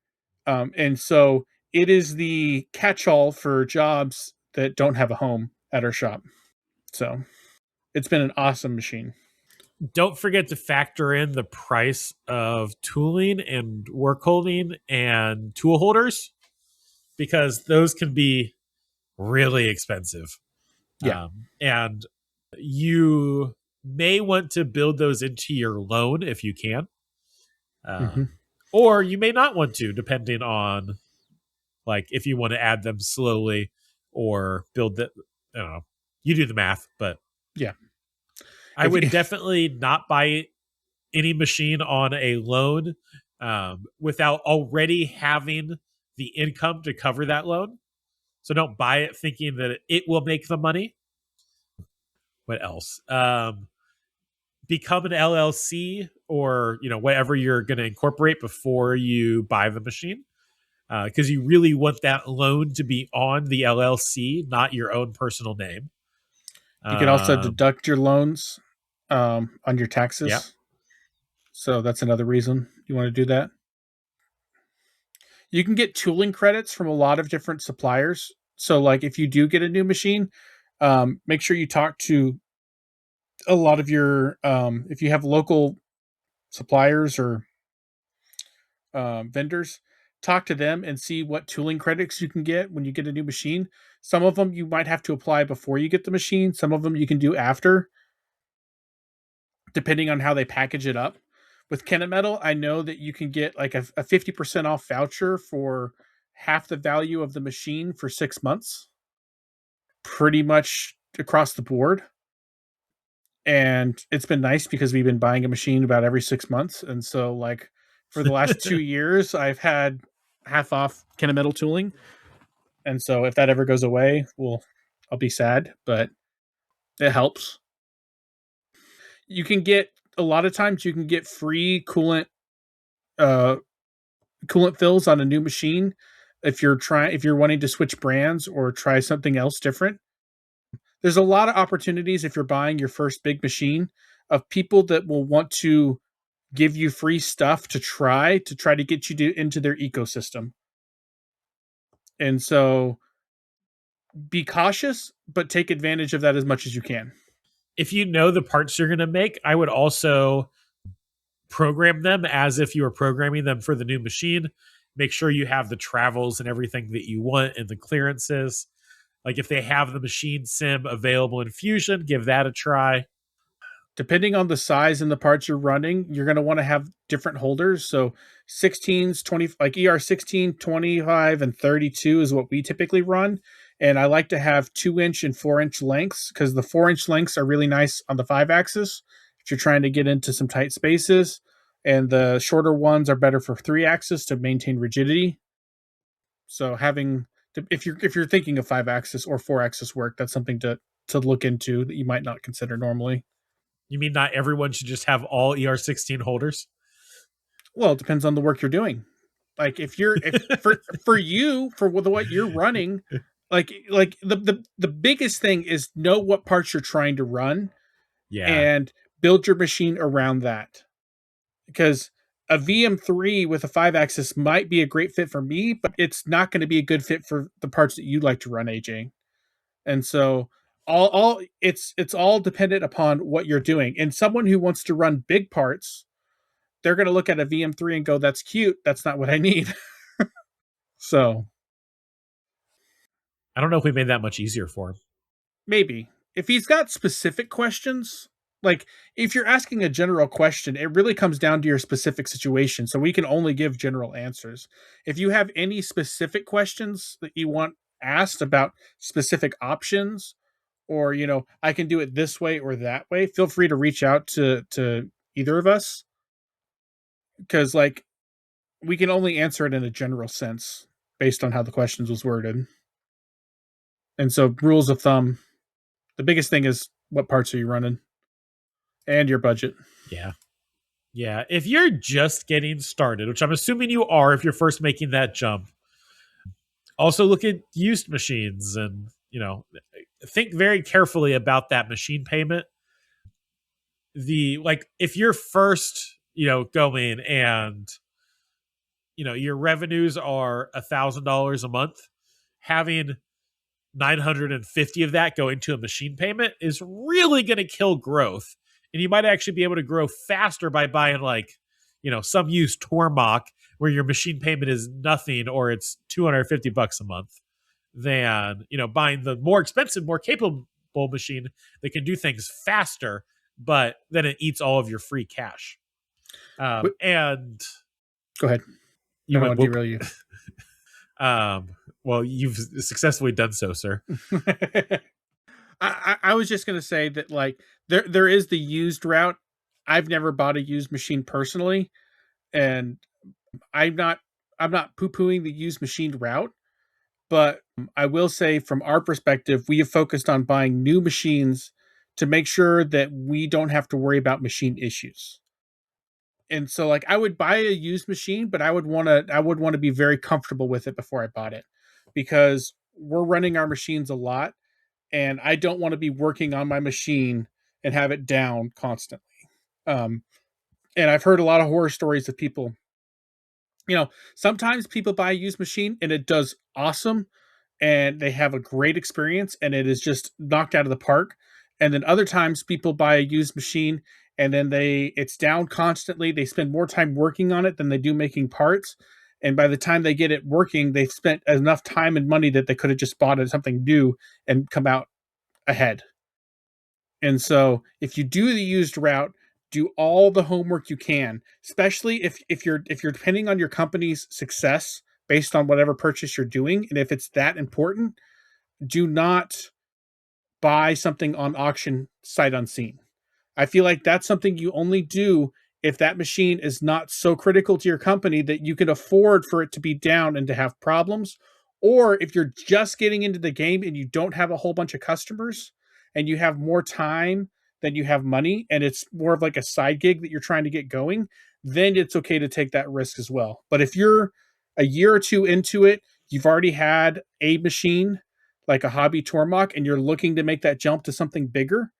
And so it is the catch-all for jobs that don't have a home at our shop. So it's been an awesome machine. Don't forget to factor in the price of tooling and work holding and tool holders, because those can be really expensive. Yeah. And you may want to build those into your loan if you can. Or you may not want to, depending on like if you want to add them slowly or build that. I don't know. You do the math, but yeah. I would definitely not buy any machine on a loan without already having the income to cover that loan. So don't buy it thinking that it will make the money. What else? Become an LLC or whatever you're going to incorporate before you buy the machine, because you really want that loan to be on the LLC, not your own personal name. You can also deduct your loans on your taxes. Yeah. So that's another reason you want to do that. You can get tooling credits from a lot of different suppliers. So like if you do get a new machine, make sure you talk to a lot of your, if you have local suppliers or vendors, talk to them and see what tooling credits you can get when you get a new machine. Some of them you might have to apply before you get the machine. Some of them you can do after, depending on how they package it up. With Kennametal, I know that you can get like a 50% off voucher for half the value of the machine for 6 months, pretty much across the board. And it's been nice because we've been buying a machine about every 6 months. And so like for the last 2 years, I've had half off Kennametal tooling. And so if that ever goes away, I'll be sad, but it helps. You can get, a lot of times you can get free coolant fills on a new machine if you're wanting to switch brands or try something else different. There's a lot of opportunities if you're buying your first big machine of people that will want to give you free stuff to try to get you into their ecosystem. And so be cautious, but take advantage of that as much as you can. If you know the parts you're going to make, I would also program them as if you were programming them for the new machine. Make sure you have the travels and everything that you want and the clearances. Like if they have the machine sim available in Fusion, give that a try. Depending on the size and the parts you're running, you're going to want to have different holders. So 16s, 20, like ER 16, 25, and 32 is what we typically run. And I like to have 2-inch and 4-inch lengths because the 4-inch lengths are really nice on the 5-axis if you're trying to get into some tight spaces. And the shorter ones are better for 3-axis to maintain rigidity. So if you're thinking of 5-axis or 4-axis work, that's something to look into that you might not consider normally. You mean not everyone should just have all ER16 holders? Well, it depends on the work you're doing. Like if for you for what you're running, like the biggest thing is know what parts you're trying to run, and build your machine around that. Because a VM3 with a 5-axis might be a great fit for me, but it's not going to be a good fit for the parts that you like to run, AJ. And so it's all dependent upon what you're doing. And someone who wants to run big parts, they're going to look at a VM3 and go, that's cute. That's not what I need. So I don't know if we made that much easier for him. maybe if he's got specific questions, like if you're asking a general question, it really comes down to your specific situation. So we can only give general answers. If you have any specific questions that you want asked about specific options, or I can do it this way or that way, feel free to reach out to either of us, because like we can only answer it in a general sense based on how the questions was worded. And so rules of thumb, the biggest thing is what parts are you running and your budget. Yeah, if you're just getting started, which I'm assuming you are if you're first making that jump, also look at used machines and think very carefully about that machine payment. If you're first going and your revenues are $1,000 a month, having 950 of that going to a machine payment is really going to kill growth. And you might actually be able to grow faster by buying some used Tormach where your machine payment is nothing, or it's $250 a month, than buying the more expensive, more capable machine that can do things faster, but then it eats all of your free cash. And go ahead. I don't want to derail you. Well, you've successfully done so, sir. I was just going to say that like there is the used route. I've never bought a used machine personally, and I'm not poo-pooing the used machine route, but I will say from our perspective, we have focused on buying new machines to make sure that we don't have to worry about machine issues. And so like I would buy a used machine, but I would want to be very comfortable with it before I bought it, because we're running our machines a lot and I don't want to be working on my machine and have it down constantly. And I've heard a lot of horror stories of people, sometimes people buy a used machine and it does awesome and they have a great experience and it is just knocked out of the park. And then other times people buy a used machine and then it's down constantly. They spend more time working on it than they do making parts. And by the time they get it working, they've spent enough time and money that they could have just bought something new and come out ahead. And so if you do the used route, do all the homework you can, especially if you're depending on your company's success based on whatever purchase you're doing. And if it's that important, do not buy something on auction sight unseen. I feel like that's something you only do if that machine is not so critical to your company that you can afford for it to be down and to have problems. Or if you're just getting into the game and you don't have a whole bunch of customers and you have more time than you have money and it's more of like a side gig that you're trying to get going, then it's okay to take that risk as well. But if you're a year or two into it, you've already had a machine like a hobby Tormach and you're looking to make that jump to something bigger,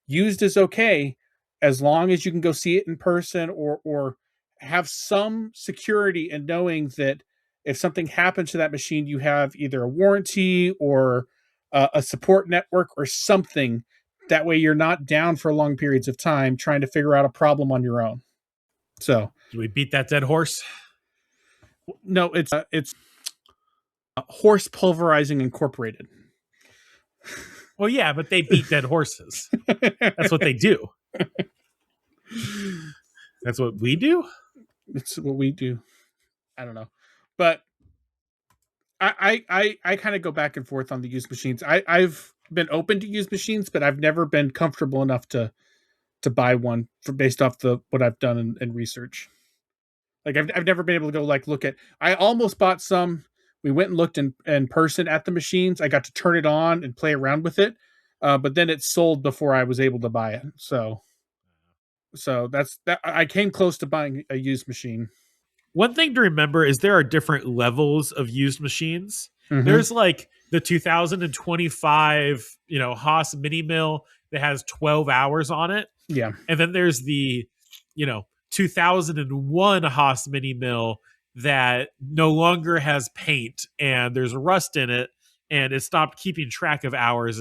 used is okay as long as you can go see it in person or have some security in knowing that if something happens to that machine, you have either a warranty or a support network or something. That way you're not down for long periods of time trying to figure out a problem on your own. So Do we beat that dead horse? no, it's Horse Pulverizing Incorporated. Well, yeah, but they beat dead horses. That's what they do. That's what we do. It's what we do. I don't know, but I kind of go back and forth on the used machines. I've been open to used machines, but I've never been comfortable enough to buy one based off the what I've done in research. Like I've never been able to go like look at. I almost bought some. We went and looked in person at the machines. I got to turn it on and play around with it, but then it sold before I was able to buy it. So that's that. I came close to buying a used machine. One thing to remember is there are different levels of used machines. Mm-hmm. There's like the 2025, Haas mini mill that has 12 hours on it. Yeah. And then there's the, 2001 Haas mini mill that no longer has paint and there's rust in it and it stopped keeping track of hours,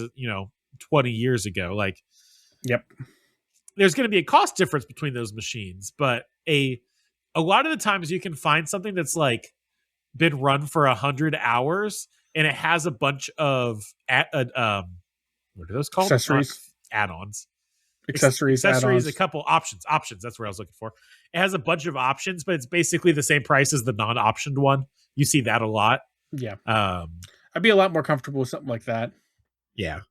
20 years ago. Like, yep. There's going to be a cost difference between those machines, but a lot of the times you can find something that's like been run for 100 hours and it has a bunch of what are those called? Accessories. Add-ons. Accessories, a couple options. That's what I was looking for. It has a bunch of options, but it's basically the same price as the non-optioned one. You see that a lot. Yeah. I'd be a lot more comfortable with something like that. Yeah.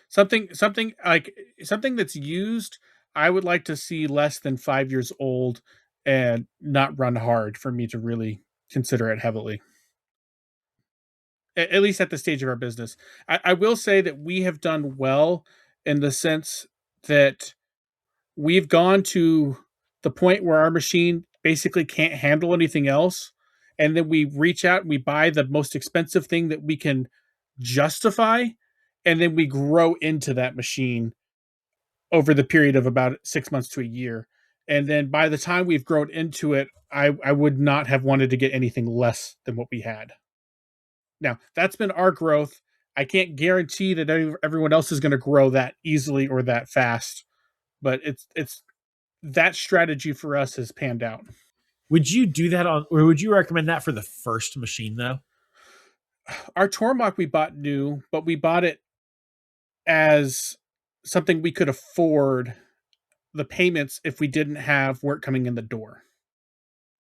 Something that's used. I would like to see less than 5 years old and not run hard for me to really consider it heavily. At least at the stage of our business. I will say that we have done well in the sense that we've gone to the point where our machine basically can't handle anything else. And then we reach out and we buy the most expensive thing that we can justify. And then we grow into that machine over the period of about 6 months to a year. And then by the time we've grown into it, I would not have wanted to get anything less than what we had. Now, that's been our growth. I can't guarantee that everyone else is going to grow that easily or that fast, but it's that strategy for us has panned out. Would you do that or would you recommend that for the first machine though? Our Tormach we bought new, but we bought it as something we could afford the payments if we didn't have work coming in the door.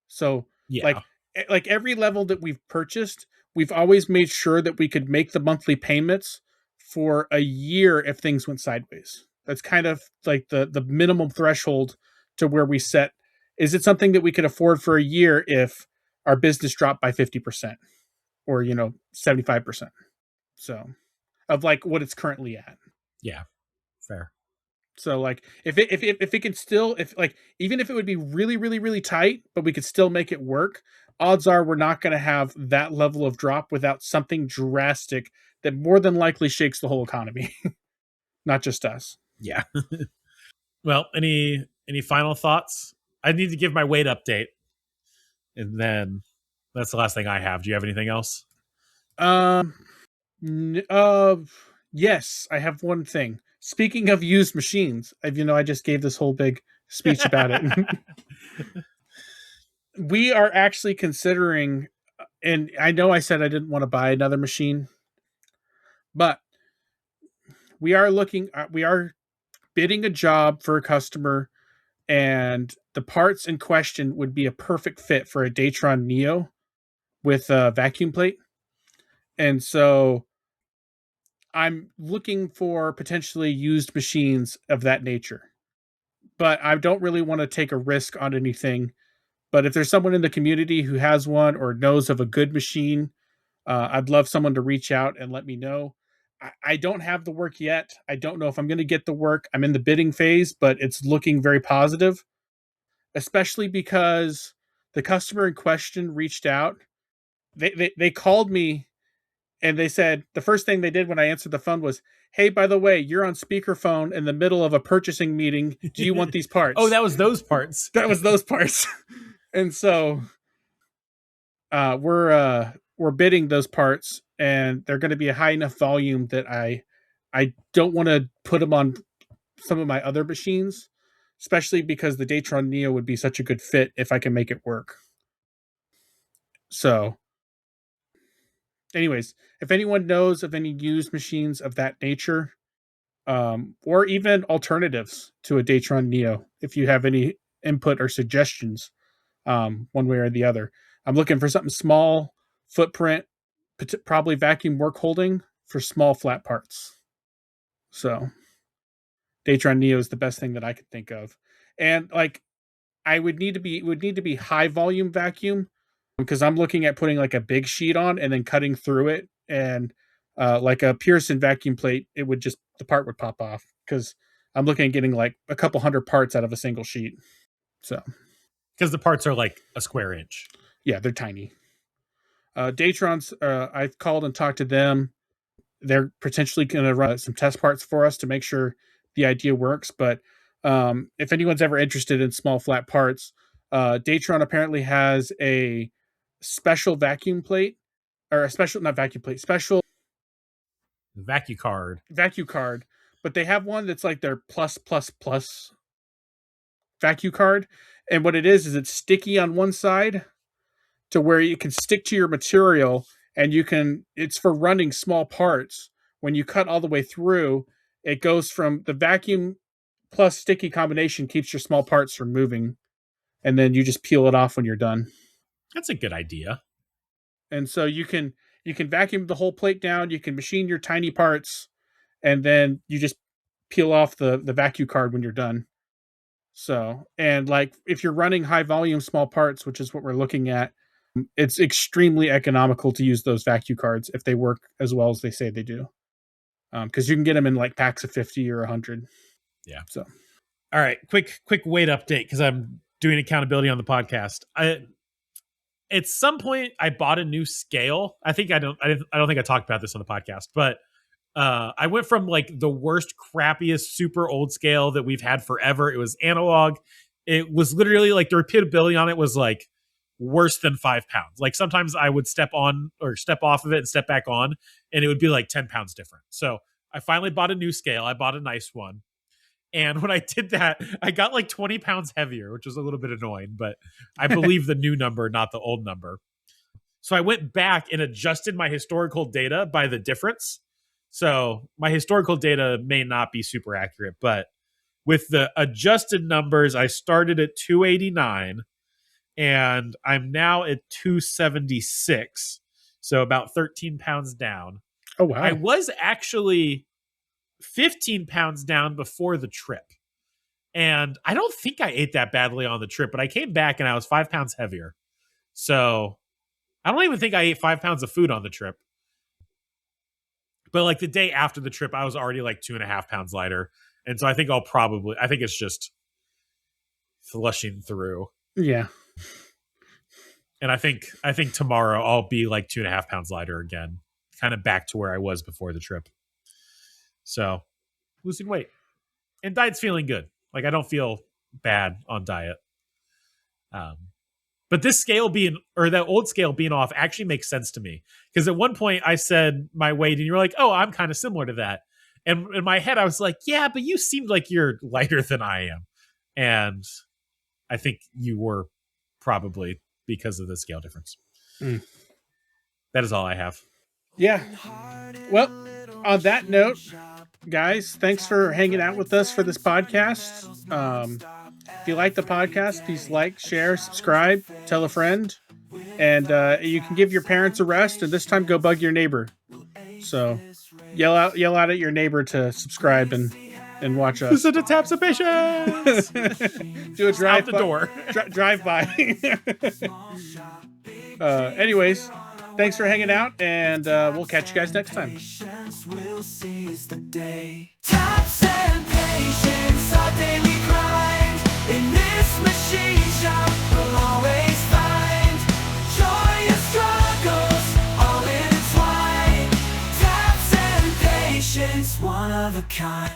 So yeah. like every level that we've purchased, we've always made sure that we could make the monthly payments for a year if things went sideways. That's kind of like the minimum threshold to where we set. Is it something that we could afford for a year if our business dropped by 50% or, 75%? So of like what it's currently at. Yeah. Fair. So like if it can still, even if it would be really, really, really tight, but we could still make it work, odds are we're not going to have that level of drop without something drastic that more than likely shakes the whole economy, not just us. Yeah. Well, any final thoughts? I need to give my weight update, and then that's the last thing I have. Do you have anything else? Yes, I have one thing. Speaking of used machines, I just gave this whole big speech about it. We are actually considering, and I know I said I didn't want to buy another machine, but we are bidding a job for a customer, and the parts in question would be a perfect fit for a Datron Neo with a vacuum plate. And so I'm looking for potentially used machines of that nature. But I don't really want to take a risk on anything. But if there's someone in the community who has one or knows of a good machine, I'd love someone to reach out and let me know. I don't have the work yet. I don't know if I'm going to get the work. I'm in the bidding phase, but it's looking very positive, especially because the customer in question reached out. They called me and they said the first thing they did when I answered the phone was, "Hey, by the way, you're on speakerphone in the middle of a purchasing meeting. Do you want these parts?" Oh, that was those parts. That was those parts. And so we're bidding those parts, and they're going to be a high enough volume that I don't want to put them on some of my other machines. especially because the Datron Neo would be such a good fit if I can make it work. So, anyways, if anyone knows of any used machines of that nature, or even alternatives to a Datron Neo, if you have any input or suggestions, one way or the other, I'm looking for something small, footprint, probably vacuum work holding for small flat parts. So Datron Neo is the best thing that I could think of. And like I would need to be high volume vacuum, because I'm looking at putting like a big sheet on and then cutting through it, and like a Pearson vacuum plate, the part would pop off, because I'm looking at getting like a couple hundred parts out of a single sheet. So because the parts are like a square inch. Yeah, they're tiny. Datron's, I've called and talked to them. They're potentially going to run some test parts for us to make sure the idea works. But if anyone's ever interested in small flat parts, Datron apparently has a special vacuum plate, or special vacuum card. But they have one that's like their plus vacuum card. And what it is it's sticky on one side to where you can stick to your material, and it's for running small parts. When you cut all the way through, it goes from the vacuum plus sticky combination keeps your small parts from moving, and then you just peel it off when you're done. That's a good idea. And so you can vacuum the whole plate down, you can machine your tiny parts, and then you just peel off the vacuum card when you're done. So, and like if you're running high volume small parts, which is what we're looking at, it's extremely economical to use those vacuum cards if they work as well as they say they do. Because you can get them in like packs of 50 or 100. Yeah. So, all right, quick weight update, because I'm doing accountability on the podcast. At some point I bought a new scale. I don't think I talked about this on the podcast, but I went from like the worst, crappiest, super old scale that we've had forever. It was analog. It was literally like the repeatability on it was like worse than 5 pounds. Like sometimes I would step on or step off of it and step back on, and it would be like 10 pounds different. So I finally bought a new scale. I bought a nice one. And when I did that, I got like 20 pounds heavier, which was a little bit annoying, but I believe the new number, not the old number. So I went back and adjusted my historical data by the difference. So my historical data may not be super accurate, but with the adjusted numbers, I started at 289 and I'm now at 276. So about 13 pounds down. Oh, wow. I was actually 15 pounds down before the trip. And I don't think I ate that badly on the trip, but I came back and I was 5 pounds heavier. So I don't even think I ate 5 pounds of food on the trip. But like the day after the trip, I was already like 2.5 pounds lighter. And so I think it's just flushing through. Yeah. And I think tomorrow I'll be like 2.5 pounds lighter again, kind of back to where I was before the trip. So losing weight, and diet's feeling good. Like I don't feel bad on diet. But this scale that old scale being off actually makes sense to me, because at one point I said my weight and you were like, oh, I'm kind of similar to that. And in my head, I was like, yeah, but you seemed like you're lighter than I am. And I think you were, probably because of the scale difference. That is all I have. Yeah. Well, on that note, guys, thanks for hanging out with us for this podcast. If you like the podcast, please like, share, subscribe, tell a friend, and you can give your parents a rest, and this time go bug your neighbor. So yell out at your neighbor to subscribe and watch us. Listen to Taps of Patience. Do a drive out the door. Drive by. Anyways, thanks for hanging out, and we'll catch you guys next time. Taps and patience, our daily grind. In this machine shop, we'll always find joy and struggles all intertwined. Taps and patience, one of a kind.